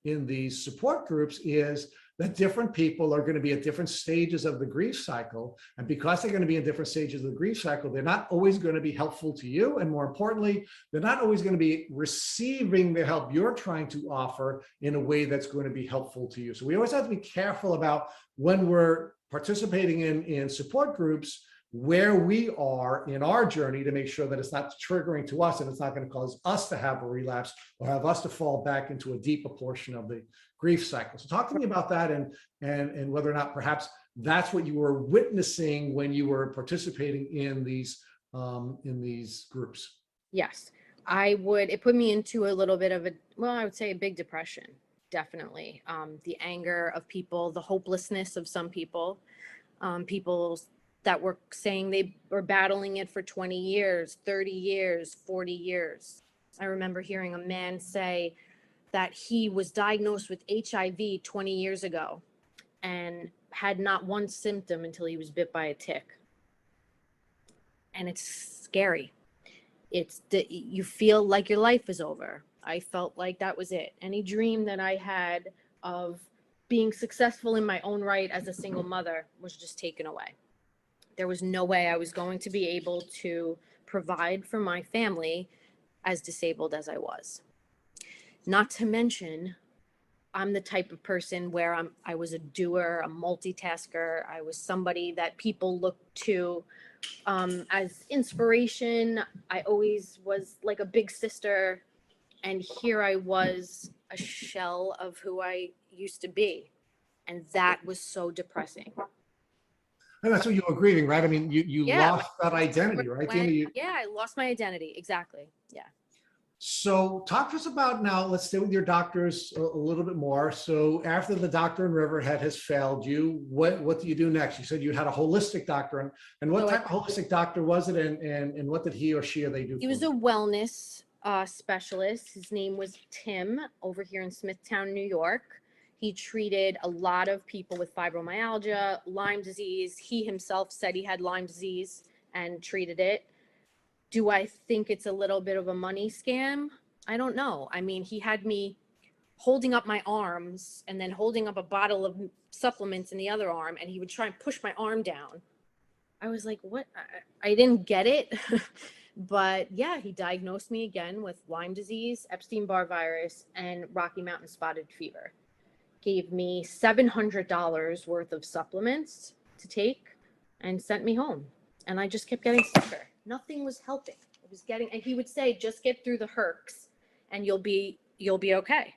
in these support groups is that different people are going to be at different stages of the grief cycle. And because they're going to be in different stages of the grief cycle, they're not always going to be helpful to you. And more importantly, they're not always going to be receiving the help you're trying to offer in a way that's going to be helpful to you. So we always have to be careful about when we're participating in support groups, where we are in our journey, to make sure that it's not triggering to us and it's not going to cause us to have a relapse or have us to fall back into a deeper portion of the grief cycle. So talk to me about that, and whether or not perhaps that's what you were witnessing when you were participating in these groups. Yes, it put me into a little bit of I would say a big depression, definitely. The anger of people, the hopelessness of some people, people that were saying they were battling it for 20 years, 30 years, 40 years. I remember hearing a man say that he was diagnosed with HIV 20 years ago and had not one symptom until he was bit by a tick. And it's scary. You feel like your life is over. I felt like that was it. Any dream that I had of being successful in my own right as a single mother was just taken away. There was no way I was going to be able to provide for my family as disabled as I was. Not to mention, I'm the type of person where I was a doer, a multitasker. I was somebody that people looked to as inspiration. I always was like a big sister. And here I was a shell of who I used to be. And that was so depressing. And that's what you were grieving, right? I mean, you Yeah, lost that identity, right? Dina? yeah, I lost my identity. Exactly. Yeah. So talk to us about now, let's stay with your doctors a little bit more. So after the doctor in Riverhead has failed you, what do you do next? You said you had a holistic doctor, and what type of holistic doctor was it, and what did he or she or they do? He was a wellness specialist. His name was Tim, over here in Smithtown, New York. He treated a lot of people with fibromyalgia, Lyme disease. He himself said he had Lyme disease and treated it. Do I think it's a little bit of a money scam? I don't know. I mean, he had me holding up my arms and then holding up a bottle of supplements in the other arm, and he would try and push my arm down. I was like, what? I didn't get it. But yeah, he diagnosed me again with Lyme disease, Epstein Barr virus, and Rocky Mountain spotted fever. Gave me $700 worth of supplements to take and sent me home. And I just kept getting sicker. Nothing was helping. It was getting, and he would say, just get through the herx and you'll be okay.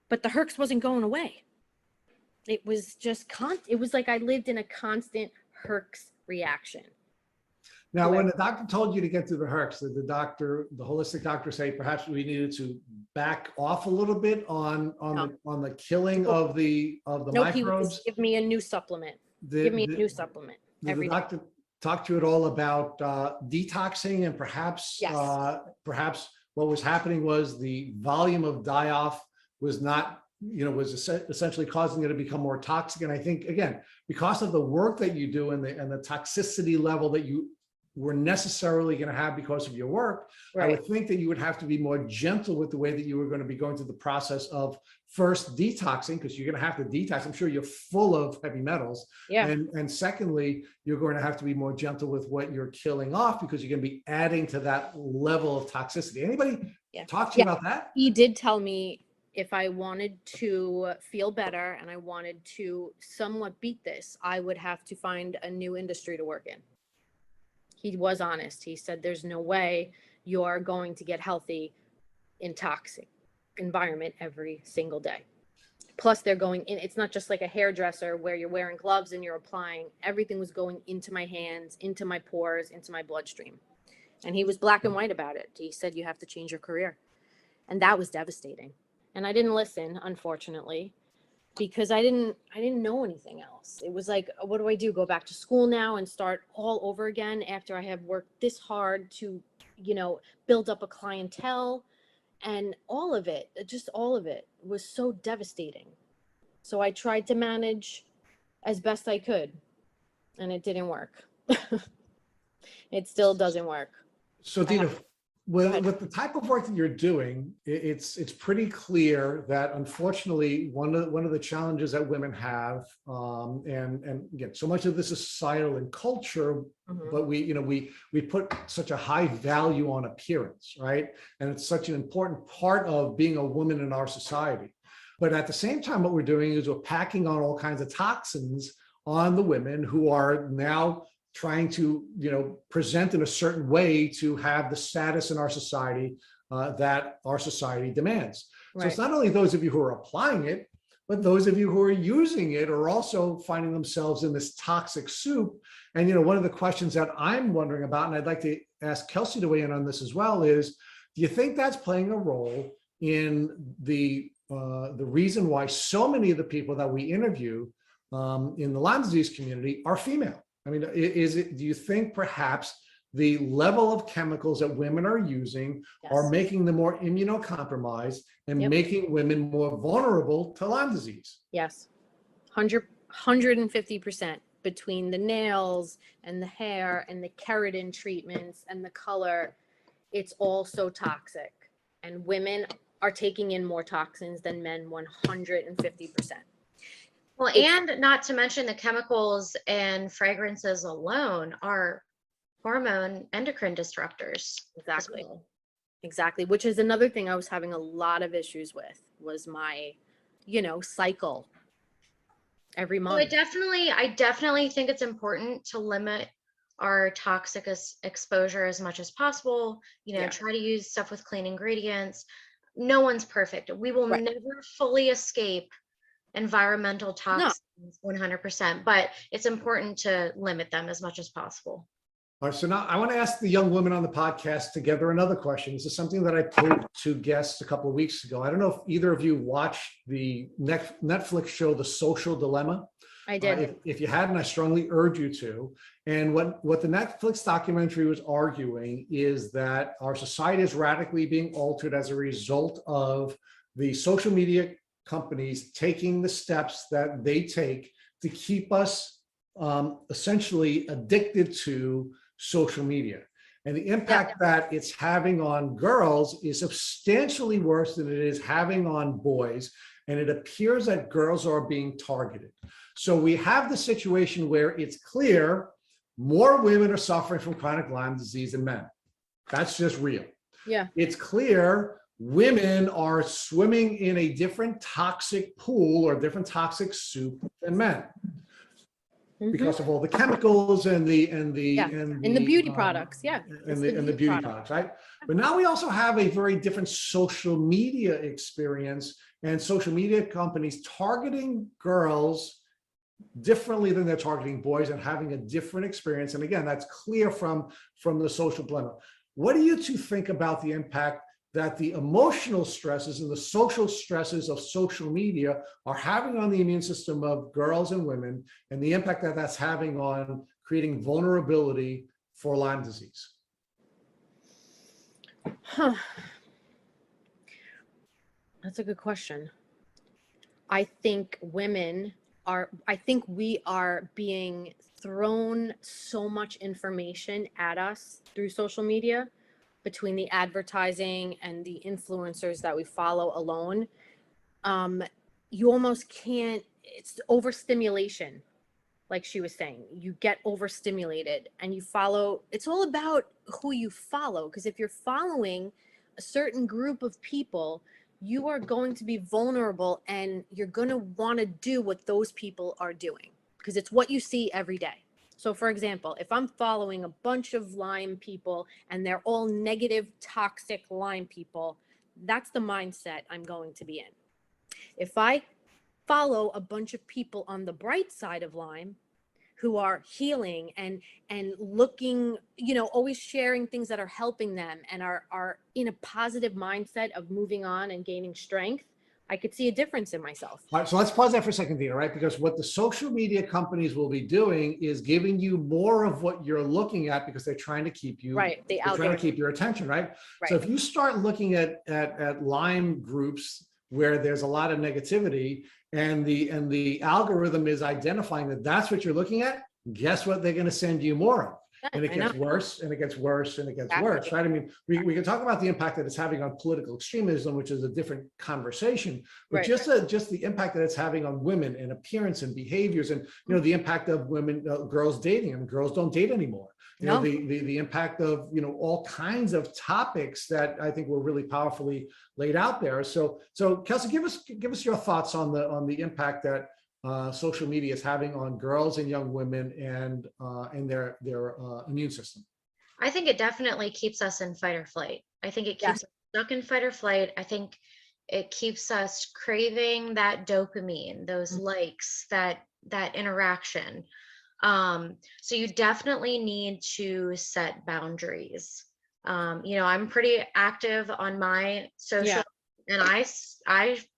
But the herx wasn't going away. It was just it was like I lived in a constant herx reaction. Now, when the doctor told you to get through the herx, did the holistic doctor say perhaps we needed to back off a little bit on the killing of the Nope, microbes? he would just give me a new supplement. Give me a new supplement. Did the doctor talk to you at all about detoxing, and perhaps perhaps what was happening was the volume of die-off was not, was essentially causing it to become more toxic? And I think, again, because of the work that you do and the toxicity level that you were necessarily going to have because of your work, right, I would think that you would have to be more gentle with the way that you were going to be going through the process of first detoxing, because you're going to have to detox. I'm sure you're full of heavy metals. Yeah. And secondly, you're going to have to be more gentle with what you're killing off, because you're going to be adding to that level of toxicity. Anybody talk to you about that? He did tell me if I wanted to feel better and I wanted to somewhat beat this, I would have to find a new industry to work in. He was honest. He said, there's no way you're going to get healthy in toxic environment every single day. Plus they're going in, it's not just like a hairdresser where you're wearing gloves and you're applying. Everything was going into my hands, into my pores, into my bloodstream. And he was black and white about it. He said, you have to change your career. And that was devastating. And I didn't listen, unfortunately, because I didn't know anything else. It was like, what do I do? Go back to school now and start all over again after I have worked this hard to, build up a clientele, and all of it was so devastating. So I tried to manage as best I could, and it didn't work. It still doesn't work. So Dina, with the type of work that you're doing, it's pretty clear that unfortunately one of the challenges that women have, and again, so much of this is societal and culture, but we put such a high value on appearance, right? And it's such an important part of being a woman in our society. But at the same time, what we're doing is we're packing on all kinds of toxins on the women who are now trying to, present in a certain way to have the status in our society that our society demands. Right. So it's not only those of you who are applying it, but those of you who are using it are also finding themselves in this toxic soup. And, one of the questions that I'm wondering about, and I'd like to ask Kelsey to weigh in on this as well, is, do you think that's playing a role in the reason why so many of the people that we interview in the Lyme disease community are female? I mean, do you think perhaps the level of chemicals that women are using are making them more immunocompromised and making women more vulnerable to Lyme disease? Yes, 150%, between the nails and the hair and the keratin treatments and the color. It's all so toxic, and women are taking in more toxins than men, 150%. Well, and not to mention the chemicals and fragrances alone are hormone endocrine disruptors. Exactly. Exactly. Which is another thing I was having a lot of issues with, was my, cycle every month. Well, I definitely think it's important to limit our toxic exposure as much as possible. Try to use stuff with clean ingredients. no one's perfect. We will Right. never fully escape environmental No. toxins 100%, but it's important to limit them as much as possible. All right, so now I want to ask the young women on the podcast together another question. This is something that I posed to guests a couple of weeks ago. I don't know if either of you watched the Netflix show, The Social Dilemma. I did. If you hadn't, I strongly urge you to. And what the Netflix documentary was arguing is that our society is radically being altered as a result of the social media companies taking the steps that they take to keep us essentially addicted to social media. And the impact that it's having on girls is substantially worse than it is having on boys. And it appears that girls are being targeted. So we have the situation where it's clear more women are suffering from chronic Lyme disease than men. That's just real. Yeah. It's clear women are swimming in a different toxic pool or different toxic soup than men. Because of all the chemicals and the beauty products, and the beauty products, right? But now we also have a very different social media experience, and social media companies targeting girls differently than they're targeting boys and having a different experience. And again, that's clear from the social dilemma. What do you two think about the impact that the emotional stresses and the social stresses of social media are having on the immune system of girls and women, and the impact that that's having on creating vulnerability for Lyme disease? That's a good question. I think we are being thrown so much information at us through social media, between the advertising and the influencers that we follow alone. You almost can't, it's overstimulation. Like she was saying, you get overstimulated and you follow, it's all about who you follow. Because if you're following a certain group of people, you are going to be vulnerable and you're going to want to do what those people are doing because it's what you see every day. So for example, if I'm following a bunch of Lyme people and they're all negative, toxic Lyme people, that's the mindset I'm going to be in. If I follow a bunch of people on the bright side of Lyme who are healing and looking, always sharing things that are helping them and are in a positive mindset of moving on and gaining strength, I could see a difference in myself. All right, so let's pause that for a second, Dina, right? Because what the social media companies will be doing is giving you more of what you're looking at because they're trying to keep you, they're trying to keep your attention, right? So if you start looking at Lyme groups where there's a lot of negativity and the algorithm is identifying that that's what you're looking at, guess what they're going to send you more of? And it gets worse and it gets worse and it gets worse, right? I mean, we can talk about the impact that it's having on political extremism, which is a different conversation, but just the impact that it's having on women and appearance and behaviors and, the impact of women, girls dating. I mean, girls don't date anymore. The impact of, all kinds of topics that I think were really powerfully laid out there. So Kelsey, give us your thoughts on the impact that social media is having on girls and young women and their immune system. I think it definitely keeps us in fight or flight. I think it keeps us stuck in fight or flight. I think it keeps us craving that dopamine, those likes, that interaction. So you definitely need to set boundaries. I'm pretty active on my social, and I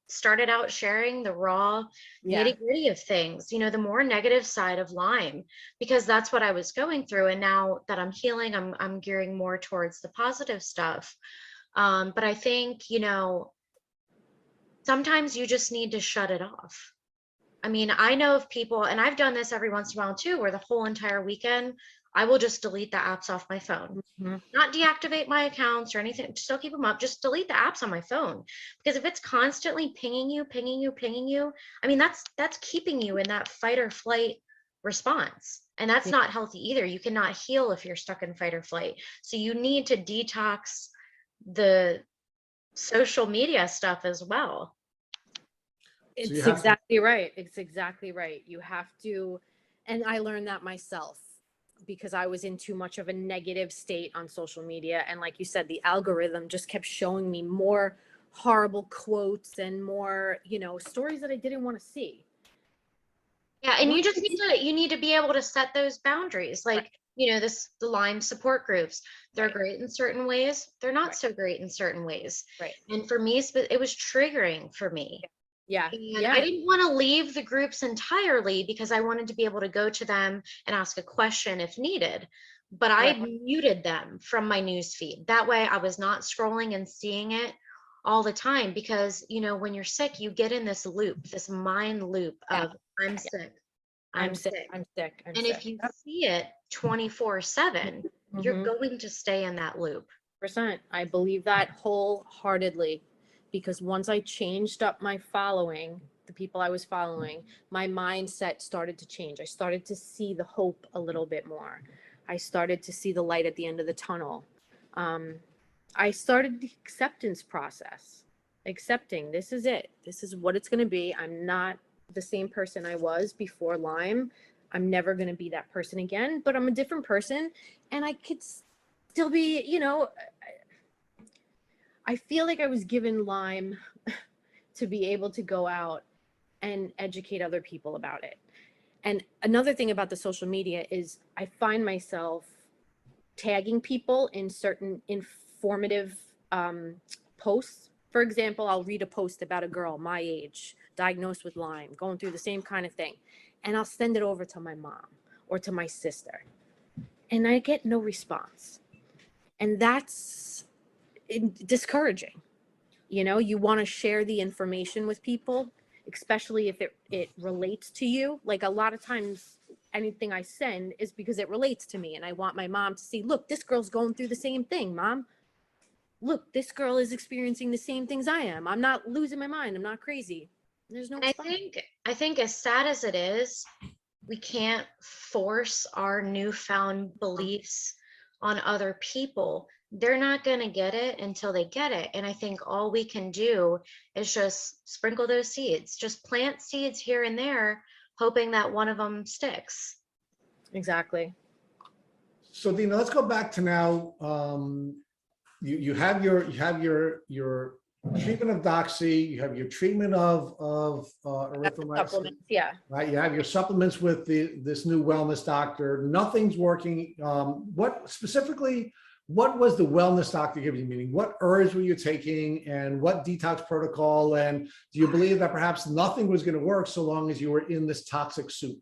started out sharing the raw nitty-gritty of things, the more negative side of Lyme, because that's what I was going through. And now that I'm healing, I'm gearing more towards the positive stuff. But I think, sometimes you just need to shut it off. I mean, I know of people, and I've done this every once in a while too, where the whole entire weekend, I will just delete the apps off my phone, not deactivate my accounts or anything, still keep them up, just delete the apps on my phone. Because if it's constantly pinging you, I mean, that's keeping you in that fight or flight response. And that's not healthy either. You cannot heal if you're stuck in fight or flight. So you need to detox the social media stuff as well. It's exactly right. It's exactly right. You have to, and I learned that myself because I was in too much of a negative state on social media. And like you said, the algorithm just kept showing me more horrible quotes and more, stories that I didn't want to see. Yeah, and you need to be able to set those boundaries. Like, the Lyme support groups, they're great in certain ways. They're not so great in certain ways. Right. And for me, it was triggering for me. Yeah. And I didn't want to leave the groups entirely because I wanted to be able to go to them and ask a question if needed. But I muted them from my news feed. That way I was not scrolling and seeing it all the time, because, when you're sick, you get in this loop, this mind loop of I'm sick. I'm sick. I'm sick. And if you see it 24/7, you're going to stay in that loop. %. I believe that wholeheartedly, because once I changed up my following, the people I was following, my mindset started to change. I started to see the hope a little bit more. I started to see the light at the end of the tunnel. I started the acceptance process, accepting this is it. This is what it's going to be. I'm not the same person I was before Lyme. I'm never going to be that person again, but I'm a different person, and I could still be, I feel like I was given Lyme to be able to go out and educate other people about it. And another thing about the social media is I find myself tagging people in certain informative posts. For example, I'll read a post about a girl my age, diagnosed with Lyme, going through the same kind of thing, and I'll send it over to my mom or to my sister, and I get no response. And that's discouraging. You want to share the information with people, especially if it relates to you. Like, a lot of times anything I send is because it relates to me, and I want my mom to see, look, this girl's going through the same thing, Mom. Look, this girl is experiencing the same things I am. I'm not losing my mind. I'm not crazy. There's no response. I think as sad as it is, we can't force our newfound beliefs on other people. They're not going to get it until they get it. And I think all we can do is just sprinkle those seeds, just plant seeds here and there, hoping that one of them sticks. Exactly. So Dina, let's go back to now. You have your treatment of doxy, you have your treatment of erythromycin, Supplements, yeah. right? You have your supplements with this new wellness doctor. Nothing's working. What was the wellness doctor giving you? Meaning, what herbs were you taking, and what detox protocol? And do you believe that perhaps nothing was going to work so long as you were in this toxic soup?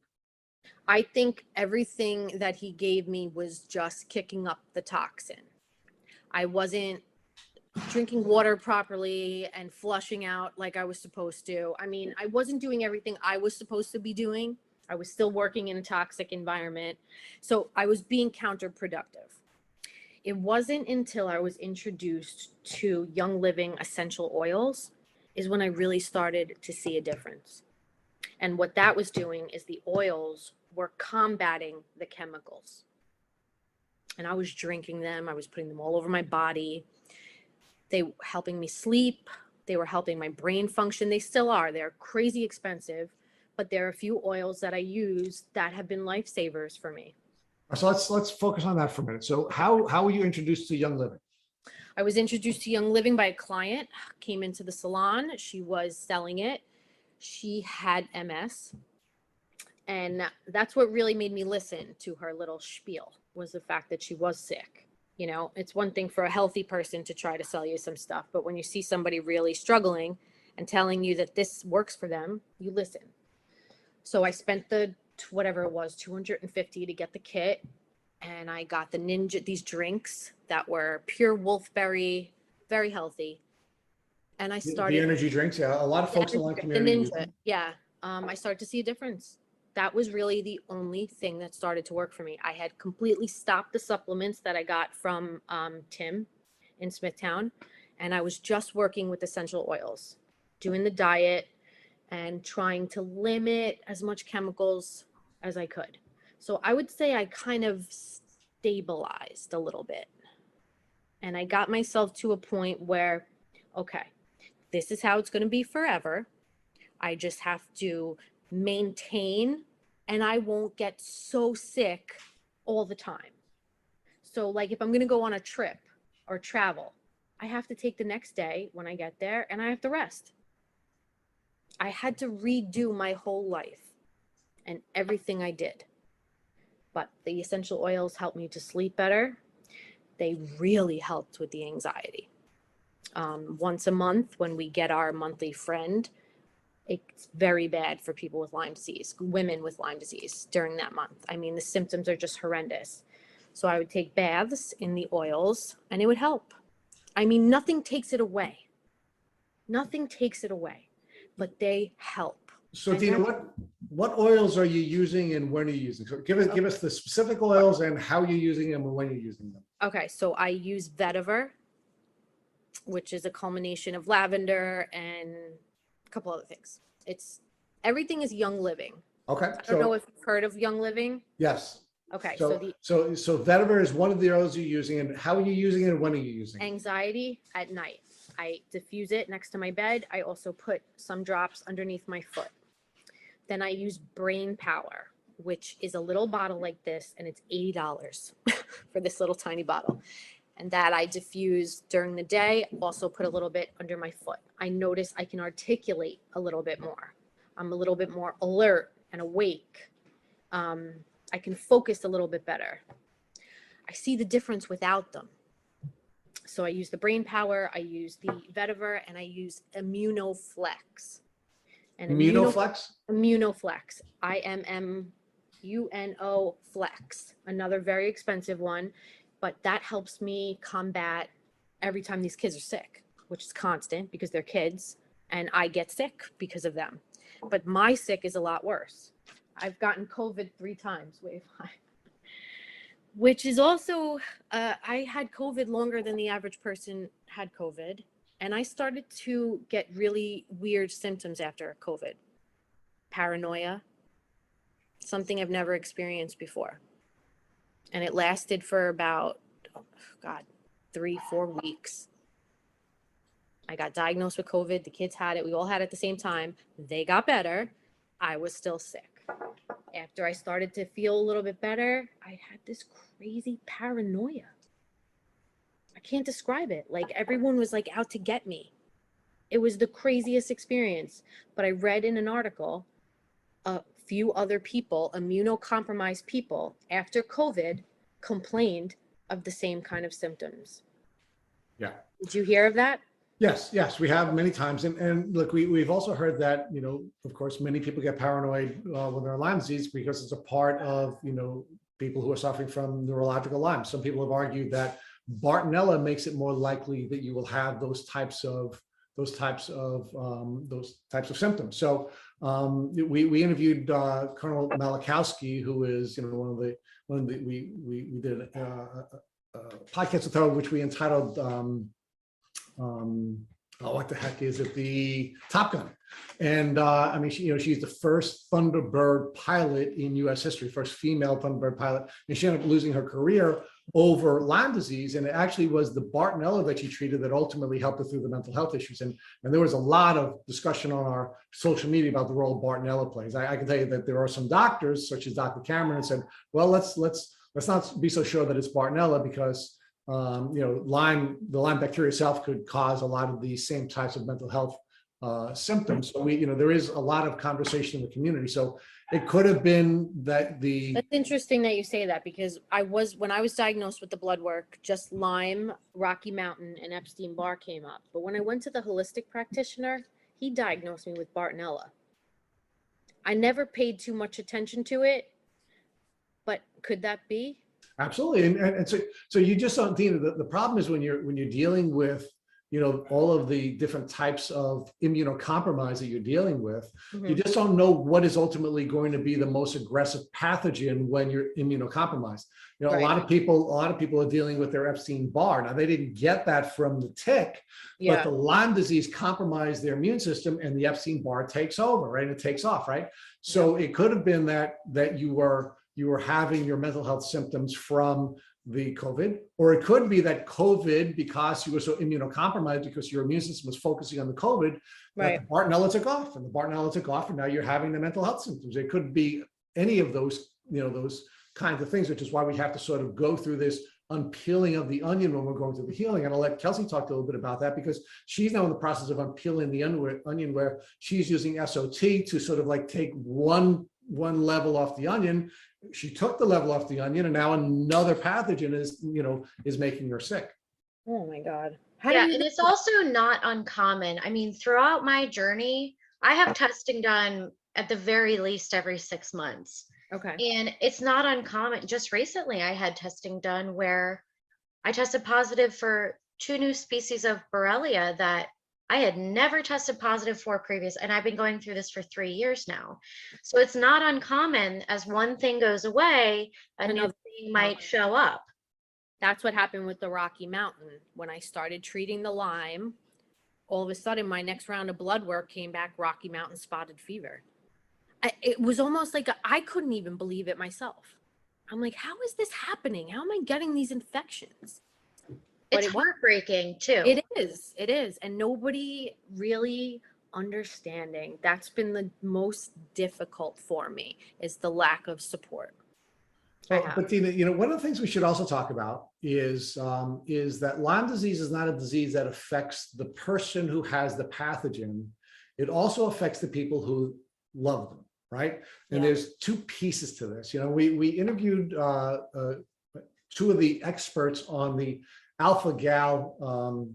I think everything that he gave me was just kicking up the toxin. I wasn't drinking water properly and flushing out like I was supposed to. I mean, I wasn't doing everything I was supposed to be doing. I was still working in a toxic environment. So I was being counterproductive. It wasn't until I was introduced to Young Living essential oils is when I really started to see a difference. And what that was doing is the oils were combating the chemicals. And I was drinking them. I was putting them all over my body. They were helping me sleep. They were helping my brain function. They still are. They're crazy expensive, but there are a few oils that I use that have been lifesavers for me. So let's focus on that for a minute. So how were you introduced to Young Living? I was introduced to Young Living by a client, came into the salon. She was selling it. She had MS. And that's what really made me listen to her little spiel, was the fact that she was sick. It's one thing for a healthy person to try to sell you some stuff, but when you see somebody really struggling and telling you that this works for them, you listen. So I spent whatever it was, $250 to get the kit, and I got these drinks that were pure wolfberry, very healthy. And I started the energy drinks. Yeah, a lot of folks in the community. The Ninja, yeah. I started to see a difference. That was really the only thing that started to work for me. I had completely stopped the supplements that I got from Tim in Smithtown, and I was just working with essential oils, doing the diet and trying to limit as much chemicals as I could. So I would say I kind of stabilized a little bit, and I got myself to a point where, okay, this is how it's going to be forever. I just have to maintain, and I won't get so sick all the time. So like if I'm going to go on a trip or travel, I have to take the next day when I get there, and I have to rest. I had to redo my whole life and everything I did. But the essential oils helped me to sleep better. They really helped with the anxiety. Once a month, when we get our monthly friend, it's very bad for people with Lyme disease, women with Lyme disease during that month. I mean, the symptoms are just horrendous. So I would take baths in the oils and it would help. I mean, nothing takes it away. Nothing takes it away, but they help. So And Dina, what oils are you using and when are you using? So give us the specific oils and how you're using them and when you're using them. Okay, so I use vetiver, which is a culmination of lavender and a couple other things. Everything is Young Living. Okay. I don't know if you've heard of Young Living. Yes. Okay, So vetiver is one of the oils you're using, and how are you using it and when are you using it? Anxiety at night. I diffuse it next to my bed. I also put some drops underneath my foot. Then I use Brain Power, which is a little bottle like this, and it's $80 for this little tiny bottle. And that I diffuse during the day, also put a little bit under my foot. I notice I can articulate a little bit more. I'm a little bit more alert and awake. I can focus a little bit better. I see the difference without them. So I use the Brain Power, I use the vetiver, and I use Immunoflex. And Immunoflex? Immunoflex. IMMUNO Flex. Another very expensive one, but that helps me combat every time these kids are sick, which is constant because they're kids, and I get sick because of them. But my sick is a lot worse. I've gotten COVID 3 times, wave 5. Which is also, I had COVID longer than the average person had COVID. And I started to get really weird symptoms after COVID. Paranoia, something I've never experienced before. And it lasted for about, 3-4 weeks. I got diagnosed with COVID. The kids had it. We all had it at the same time. They got better. I was still sick. After I started to feel a little bit better, I had this crazy paranoia. I can't describe it. Like everyone was like out to get me. It was the craziest experience. But I read in an article, a few other people, immunocompromised people after COVID complained of the same kind of symptoms. Yeah. Did you hear of that? Yes, we have many times. And look, we've also heard that, of course, many people get paranoid when they're Lyme disease because it's a part of, people who are suffering from neurological Lyme. Some people have argued that Bartonella makes it more likely that you will have those types of symptoms. So we interviewed Colonel Malachowski, who is we did a podcast with her, which we entitled what the heck is it? The Top Gun. And she's the first Thunderbird pilot in U.S. history, first female Thunderbird pilot, and she ended up losing her career over Lyme disease. And it actually was the Bartonella that she treated that ultimately helped her through the mental health issues. And there was a lot of discussion on our social media about the role Bartonella plays. I can tell you that there are some doctors, such as Dr. Cameron, who said, well, let's not be so sure that it's Bartonella because the Lyme bacteria itself could cause a lot of these same types of mental health symptoms. So there is a lot of conversation in the community. So it could have been that That's interesting that you say that because when I was diagnosed with the blood work, just Lyme, Rocky Mountain, and Epstein Barr came up. But when I went to the holistic practitioner, he diagnosed me with Bartonella. I never paid too much attention to it, but could that be? Absolutely. And so you just don't, Dina, the problem is when you're dealing with, all of the different types of immunocompromise that you're dealing with, you just don't know what is ultimately going to be the most aggressive pathogen when you're immunocompromised. Right. A lot of people are dealing with their Epstein Barr. Now they didn't get that from the tick, but the Lyme disease compromised their immune system and the Epstein Barr takes over, right? And it takes off, right? So it could have been that you were having your mental health symptoms from the COVID, or it could be that COVID, because you were so immunocompromised, because your immune system was focusing on the COVID, right, the Bartonella took off, and now you're having the mental health symptoms. It could be any of those, those kinds of things, which is why we have to sort of go through this unpeeling of the onion when we're going through the healing. And I'll let Kelsey talk a little bit about that, because she's now in the process of unpeeling the onion, where she's using SOT to sort of like take one level off the onion. She took the level off the onion, and now another pathogen is making her sick. Oh my God. Yeah, and it's also not uncommon. I mean, throughout my journey, I have testing done at the very least every 6 months. Okay. And it's not uncommon. Just recently, I had testing done where I tested positive for 2 new species of Borrelia that I had never tested positive for previous. And I've been going through this for 3 years now. So it's not uncommon, as one thing goes away, another thing might show up. That's what happened with the Rocky Mountain. When I started treating the Lyme, all of a sudden my next round of blood work came back Rocky Mountain spotted fever. It was almost like I couldn't even believe it myself. I'm like, how is this happening? How am I getting these infections? It's heartbreaking too. It is. And nobody really understanding. That's been the most difficult for me, is the lack of support. But Dina, one of the things we should also talk about is that Lyme disease is not a disease that affects the person who has the pathogen. It also affects the people who love them, right? And there's 2 pieces to this. We interviewed 2 of the experts on the alpha-gal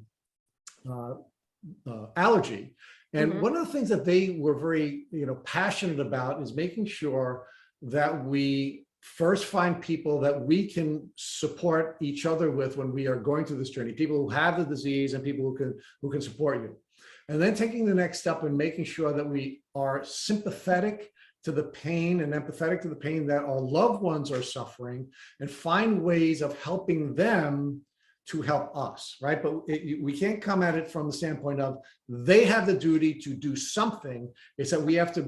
allergy. And one of the things that they were very, passionate about is making sure that we first find people that we can support each other with when we are going through this journey, people who have the disease and people who can support you. And then taking the next step and making sure that we are sympathetic to the pain and empathetic to the pain that our loved ones are suffering, and find ways of helping them to help us, right? But we can't come at it from the standpoint of they have the duty to do something. It's that we have to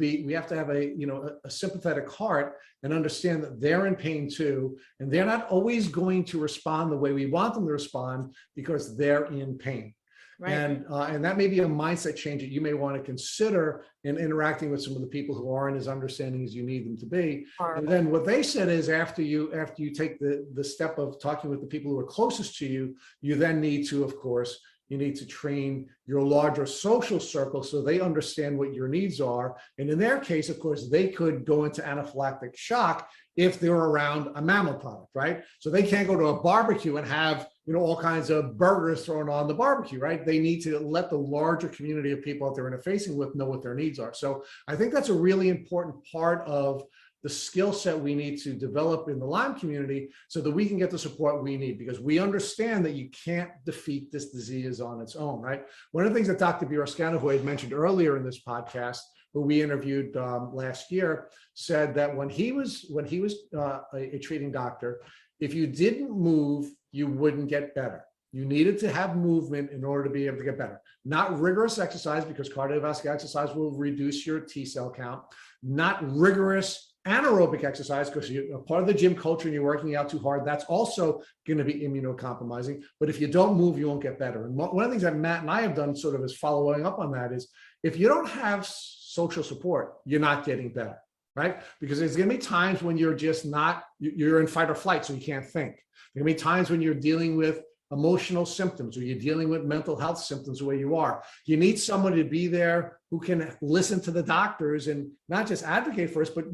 have a sympathetic heart and understand that they're in pain too, and they're not always going to respond the way we want them to respond because they're in pain. Right. And that may be a mindset change that you may want to consider in interacting with some of the people who aren't as understanding as you need them to be. And then what they said is after you take the step of talking with the people who are closest to you, you then need to, of course, you need to train your larger social circle so they understand what your needs are. And in their case, of course, they could go into anaphylactic shock if they're around a mammal product, right? So they can't go to a barbecue and have all kinds of burgers thrown on the barbecue, right? They need to let the larger community of people that they're interfacing with know what their needs are. So I think that's a really important part of the skill set we need to develop in the Lyme community so that we can get the support we need, because we understand that you can't defeat this disease on its own, right? One of the things that Dr. Biorskana, who I had mentioned earlier in this podcast, who we interviewed last year, said that when he was a treating doctor, if you didn't move, you wouldn't get better. You needed to have movement in order to be able to get better. Not rigorous exercise, because cardiovascular exercise will reduce your T cell count. Not rigorous anaerobic exercise, because you're part of the gym culture and you're working out too hard. That's also going to be immunocompromising. But if you don't move, you won't get better. And one of the things that Matt and I have done sort of is following up on that is, if you don't have social support, you're not getting better, right? Because there's going to be times when you're just not, you're in fight or flight, so you can't think. There are going to be times when you're dealing with emotional symptoms, or you're dealing with mental health symptoms the way you are. You need somebody to be there who can listen to the doctors and not just advocate for us, but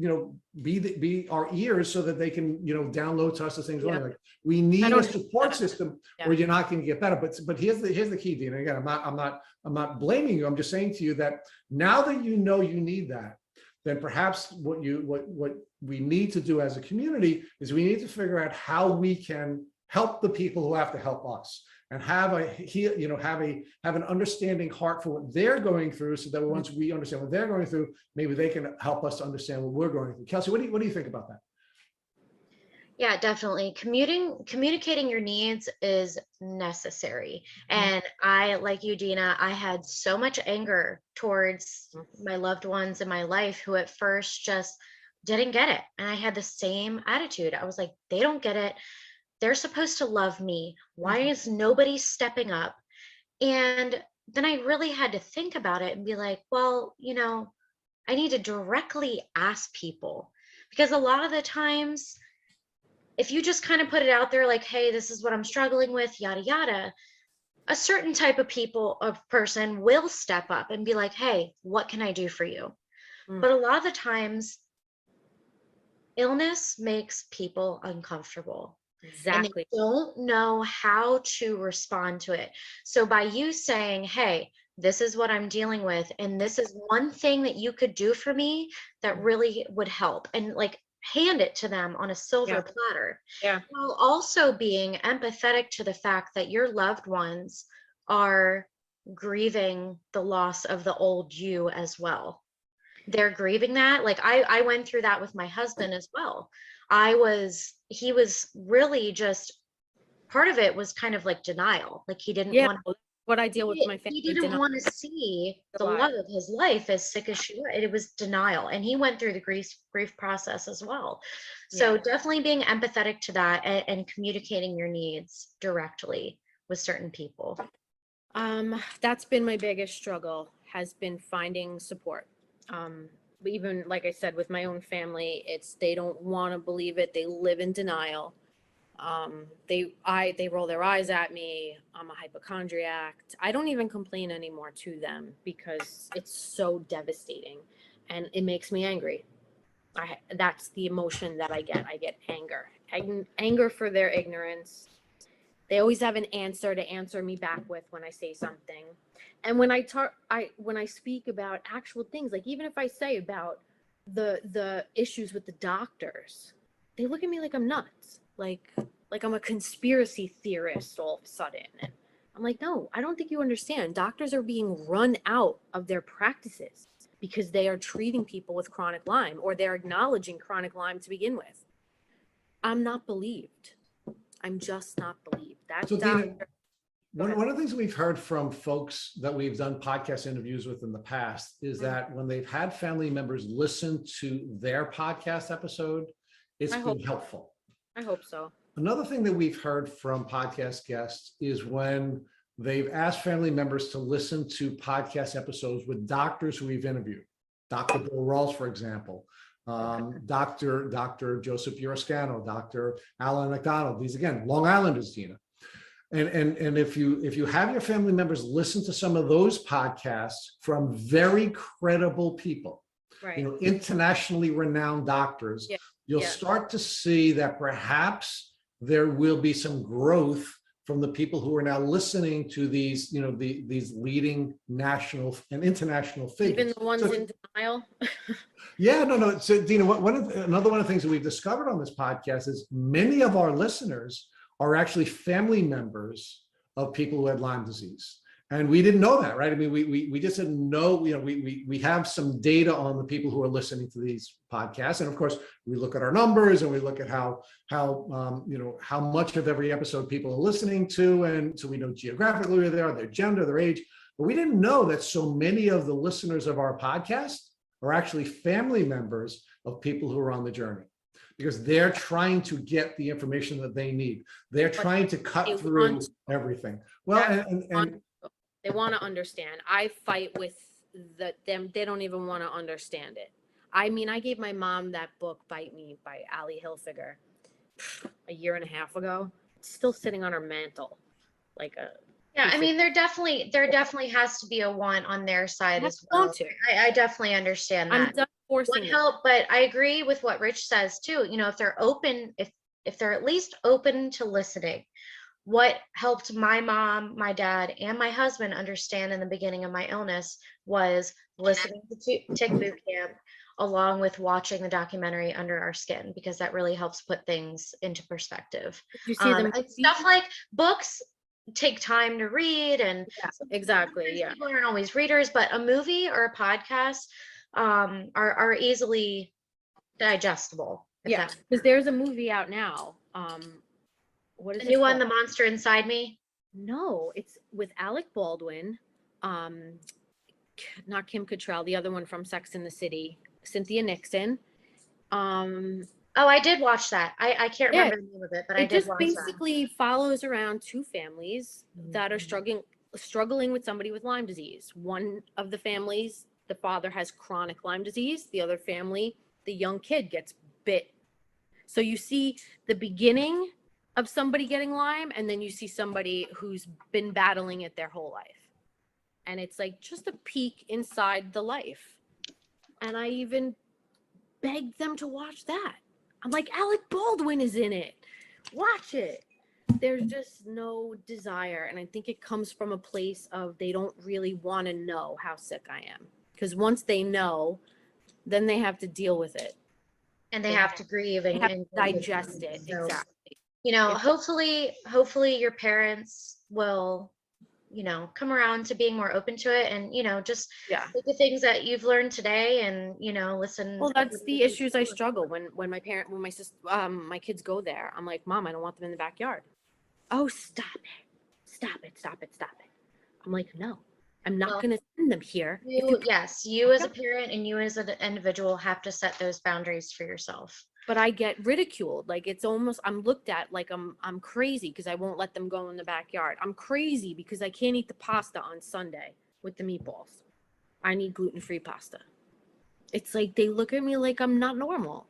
be our ears so that they can download to us the things. Like, we need a support system, or you're not going to get better. But here's the key, Dina. Again, I'm not blaming you. I'm just saying to you that now that you need that, then perhaps what we need to do as a community is we need to figure out how we can help the people who have to help us, and have an understanding heart for what they're going through, so that once we understand what they're going through, maybe they can help us to understand what we're going through. Kelsey, what do you think about that? Yeah, definitely. Communicating your needs is necessary. And I, like you, Dina, I had so much anger towards my loved ones in my life who at first just didn't get it. And I had the same attitude. I was like, they don't get it. They're supposed to love me. Why is nobody stepping up? And then I really had to think about it and be like, well, I need to directly ask people, because a lot of the times if you just kind of put it out there like, hey, this is what I'm struggling with, yada, yada, a certain type of person will step up and be like, hey, what can I do for you? But a lot of the times, illness makes people uncomfortable. Exactly. And they don't know how to respond to it. So by you saying, hey, this is what I'm dealing with, and this is one thing that you could do for me that really would help, and like hand it to them on a silver platter. Yeah. While also being empathetic to the fact that your loved ones are grieving the loss of the old you as well. They're grieving that. Like I went through that with my husband as well. He was really just, part of it was kind of like denial. Like he didn't want to, what I deal with my family. he didn't want to see the love of his life, as sick as she was. It was denial. And he went through the grief process as well. So definitely being empathetic to that, and communicating your needs directly with certain people. That's been my biggest struggle, has been finding support. But even like I said, with my own family, they don't want to believe it. They live in denial. They roll their eyes at me. I'm a hypochondriac. I don't even complain anymore to them because it's so devastating and it makes me angry. That's the emotion that I get. I get anger for their ignorance. They always have an answer to answer me back with when I say something. And when I speak about actual things, like even if I say about the issues with the doctors, they look at me like I'm nuts. Like I'm a conspiracy theorist all of a sudden. And I'm like, no, I don't think you understand. Doctors are being run out of their practices because they are treating people with chronic Lyme, or they're acknowledging chronic Lyme to begin with. I'm not believed. I'm just not believed. So Dina, one of the things we've heard from folks that we've done podcast interviews with in the past is that when they've had family members listen to their podcast episode, it's been helpful. I hope so. Another thing that we've heard from podcast guests is when they've asked family members to listen to podcast episodes with doctors who we've interviewed. Dr. Bill Rawls, for example, Dr. Joseph Urascano, Dr. Alan McDonald. These, again, Long Islanders, Dina. And if you have your family members listen to some of those podcasts from very credible people, right, internationally renowned doctors, you'll start to see that perhaps there will be some growth from the people who are now listening to these, these leading national and international figures. Even the ones in denial. Yeah, no. So Dina, another one of the things that we've discovered on this podcast is many of our listeners are actually family members of people who had Lyme disease. And we didn't know that, right? I mean, we just didn't know, we have some data on the people who are listening to these podcasts. And of course, we look at our numbers and we look at how much of every episode people are listening to. And so we know geographically where they are, their gender, their age, but we didn't know that so many of the listeners of our podcast are actually family members of people who are on the journey, because they're trying to get the information that they need. They're trying to cut through everything. Well, and they want to understand. I fight with them. They don't even want to understand it. I mean, I gave my mom that book, Bite Me, by Ali Hilfiger, a year and a half ago. It's still sitting on her mantle. Yeah, I mean, there definitely has to be a want on their side as well. I definitely understand that. I'm done forcing it. But I agree with what Rich says too. If they're open, if they're at least open to listening. What helped my mom, my dad, and my husband understand in the beginning of my illness was listening to Tick Boot Camp, along with watching the documentary Under Our Skin, because that really helps put things into perspective. You see them stuff like books take time to read, and exactly, people aren't always readers, but a movie or a podcast are easily digestible. Yeah, because there's a movie out now. What is the new one, The Monster Inside Me? No, it's with Alec Baldwin, not Kim Cattrall, the other one from Sex and the City, Cynthia Nixon. Oh, I did watch that. I can't remember the name of it, but I did watch that. It just basically follows around two families that are struggling with somebody with Lyme disease. One of the families, the father has chronic Lyme disease. The other family, the young kid gets bit. So you see the beginning of somebody getting Lyme, and then you see somebody who's been battling it their whole life. And it's like just a peek inside the life. And I even begged them to watch that. I'm like, Alec Baldwin is in it. Watch it. There's just no desire. And I think it comes from a place of they don't really want to know how sick I am. Because once they know, then they have to deal with it. And they have to grieve and, and digest it. So, exactly. You know, hopefully your parents will, you know, come around to being more open to it, and, you know, just take the things that you've learned today and, you know, listen. Well, that's the issues I struggle when my sister, my kids go there. I'm like, Mom, I don't want them in the backyard. Oh, stop it. I'm like, no, I'm not going to send them here. You as a parent and you as an individual have to set those boundaries for yourself. But I get ridiculed. Like, it's almost, I'm looked at like I'm crazy because I won't let them go in the backyard. I'm crazy because I can't eat the pasta on Sunday with the meatballs. I need gluten-free pasta. It's like they look at me like I'm not normal.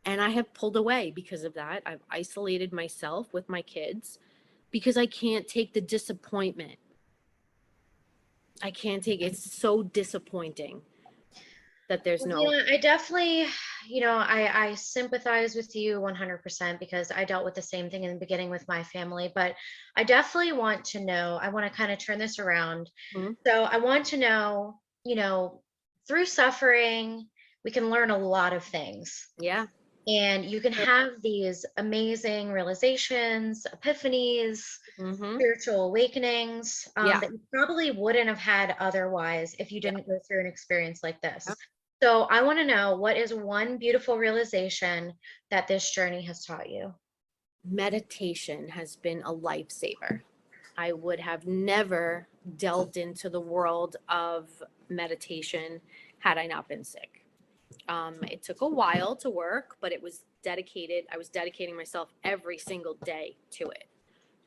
And I have pulled away because of that. I've isolated myself with my kids because I can't take the disappointment. I can't take it. It's so disappointing that there's no. Yeah, I definitely, you know, I sympathize with you 100% because I dealt with the same thing in the beginning with my family, but I definitely want to know, I want to kind of turn this around. Mhm. So I want to know, you know, through suffering, we can learn a lot of things. Yeah. And you can have these amazing realizations, epiphanies, spiritual awakenings that you probably wouldn't have had otherwise if you didn't go through an experience like this. Yeah. So I want to know, what is one beautiful realization that this journey has taught you? Meditation has been a lifesaver. I would have never delved into the world of meditation had I not been sick. It took a while to work, but it was dedicated. I was dedicating myself every single day to it.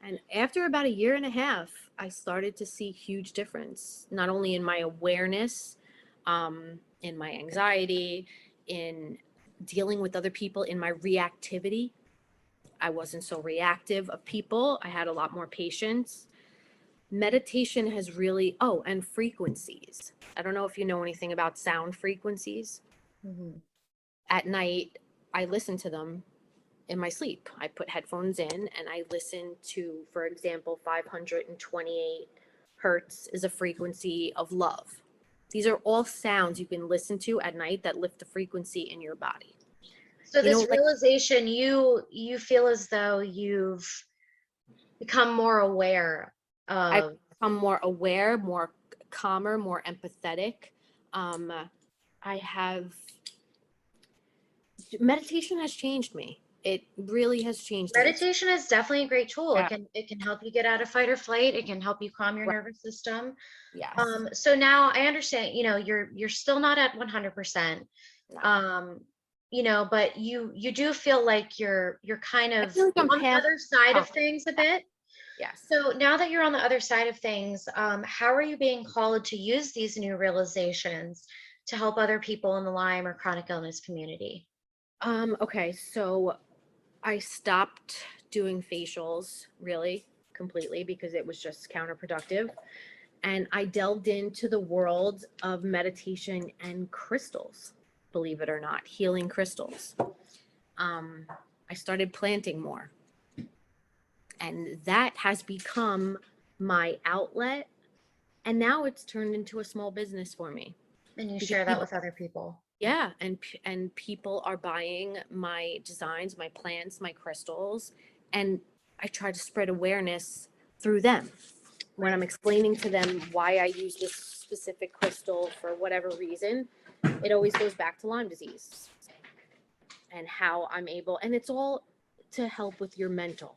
And after about 1.5 years, I started to see huge difference, not only in my awareness, in my anxiety, in dealing with other people, in my reactivity. I wasn't so reactive of people. I had a lot more patience. Meditation has really, and frequencies. I don't know if you know anything about sound frequencies. Mm-hmm. At night, I listen to them in my sleep. I put headphones in and I listen to, for example, 528 hertz is a frequency of love. These are all sounds you can listen to at night that lift the frequency in your body. So this realization, you feel as though you've become more aware of. I've become more aware, more calmer, more empathetic. Meditation has changed me. It really has changed me. Meditation is definitely a great tool. Yeah. It can help you get out of fight or flight. It can help you calm your nervous system. Yes. So now I understand, you know, you're still not at 100%. No. You know, but you do feel like you're kind of on the other side of things a bit. Yes. So now that you're on the other side of things, how are you being called to use these new realizations to help other people in the Lyme or chronic illness community? Okay, so I stopped doing facials really completely because it was just counterproductive. And I delved into the world of meditation and crystals, believe it or not, healing crystals. I started planting more. And that has become my outlet. And now it's turned into a small business for me. And you share that with other people. Yeah, and people are buying my designs, my plants, my crystals, and I try to spread awareness through them. When I'm explaining to them why I use this specific crystal for whatever reason, it always goes back to Lyme disease and how I'm able, and it's all to help with your mental.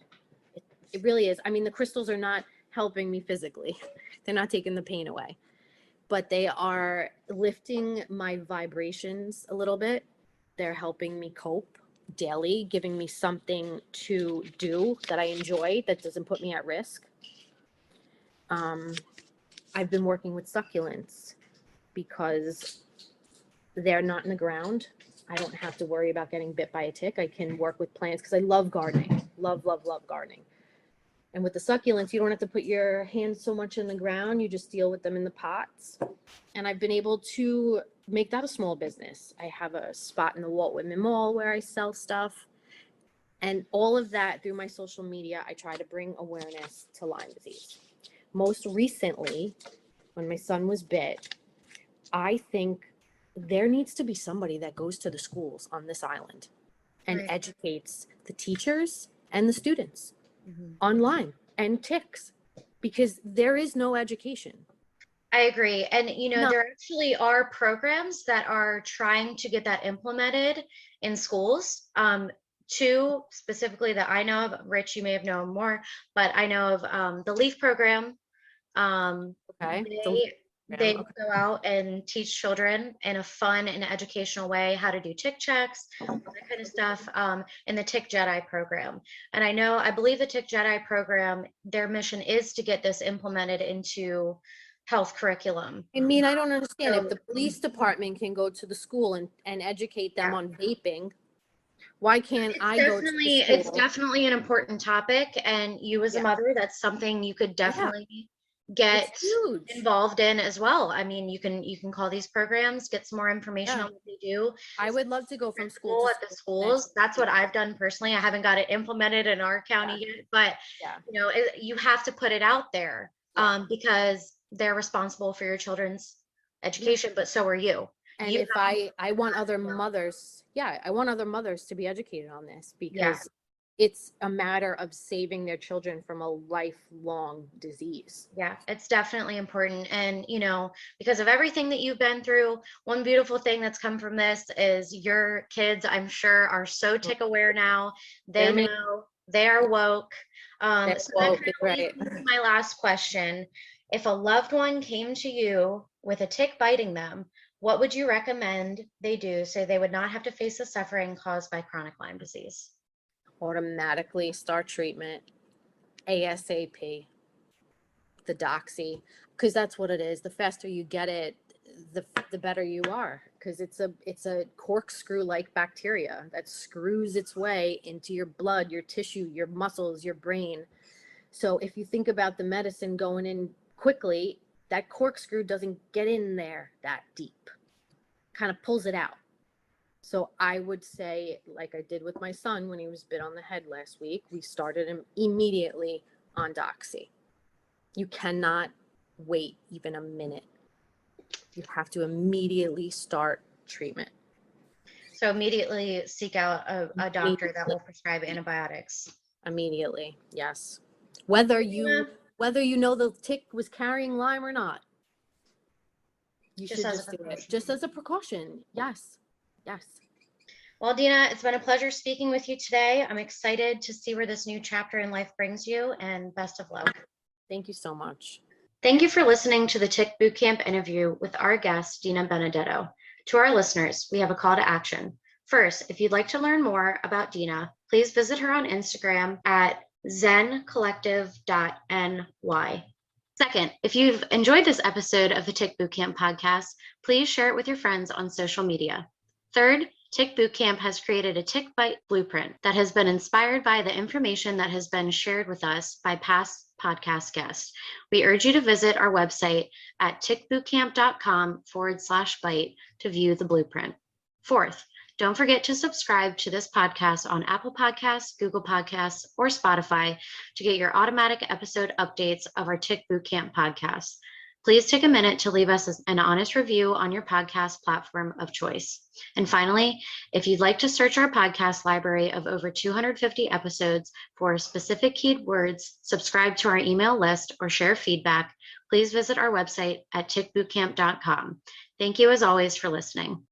It really is. I mean, the crystals are not helping me physically. They're not taking the pain away. But they are lifting my vibrations a little bit. They're helping me cope daily, giving me something to do that I enjoy that doesn't put me at risk. I've been working with succulents because they're not in the ground. I don't have to worry about getting bit by a tick. I can work with plants because I love gardening. Love, love, love gardening. And with the succulents, you don't have to put your hands so much in the ground. You just deal with them in the pots. And I've been able to make that a small business. I have a spot in the Walt Whitman Mall where I sell stuff. And all of that through my social media, I try to bring awareness to Lyme disease. Most recently, when my son was bit, I think there needs to be somebody that goes to the schools on this island and educates the teachers and the students on Lyme and ticks, because there is no education. I agree. And, there actually are programs that are trying to get that implemented in schools. Two specifically that I know of. Rich, you may have known more, but I know of the LEAF program. They go out and teach children in a fun and educational way how to do tick checks, all that kind of stuff, in the Tick Jedi program. And I believe the Tick Jedi program, their mission is to get this implemented into health curriculum. I mean, I don't understand. If the police department can go to the school and educate them on vaping, why can't I go to the school? It's definitely an important topic. And you as a mother, that's something you could definitely get involved in as well. I mean, you can call these programs, get some more information on what they do. I would love to go from school at the schools. That's what I've done personally. I haven't got it implemented in our county yet, but you have to put it out there, because they're responsible for your children's education, but so are you. And if I want other mothers, I want other mothers to be educated on this, because it's a matter of saving their children from a lifelong disease. Yeah, it's definitely important. And, because of everything that you've been through, one beautiful thing that's come from this is your kids, I'm sure, are so tick aware now. They know, they are woke. So that leads me to my last question. If a loved one came to you with a tick biting them, what would you recommend they do so they would not have to face the suffering caused by chronic Lyme disease? Automatically start treatment ASAP, the doxy, because that's what it is. The faster you get it, the better you are, because it's a corkscrew like bacteria that screws its way into your blood, your tissue, your muscles, your brain. So if you think about the medicine going in quickly, that corkscrew doesn't get in there that deep, kind of pulls it out. So I would say, like I did with my son when he was bit on the head last week, we started him immediately on doxy. You cannot wait even a minute. You have to immediately start treatment. So immediately seek out a doctor that will prescribe antibiotics. Immediately, yes. Whether you know the tick was carrying Lyme or not, you should just do it. Just as a precaution. Yes. Yes. Well, Dina, it's been a pleasure speaking with you today. I'm excited to see where this new chapter in life brings you, and best of luck. Thank you so much. Thank you for listening to the Tick Bootcamp interview with our guest, Dina Benedetto. To our listeners, we have a call to action. First, if you'd like to learn more about Dina, please visit her on Instagram at zencollective.ny. Second, if you've enjoyed this episode of the Tick Bootcamp podcast, please share it with your friends on social media. Third, Tick Bootcamp has created a tick bite blueprint that has been inspired by the information that has been shared with us by past podcast guests. We urge you to visit our website at tickbootcamp.com/bite to view the blueprint. Fourth, don't forget to subscribe to this podcast on Apple Podcasts, Google Podcasts, or Spotify to get your automatic episode updates of our Tick Bootcamp podcast. Please take a minute to leave us an honest review on your podcast platform of choice. And finally, if you'd like to search our podcast library of over 250 episodes for specific keywords, subscribe to our email list, or share feedback, please visit our website at tickbootcamp.com. Thank you as always for listening.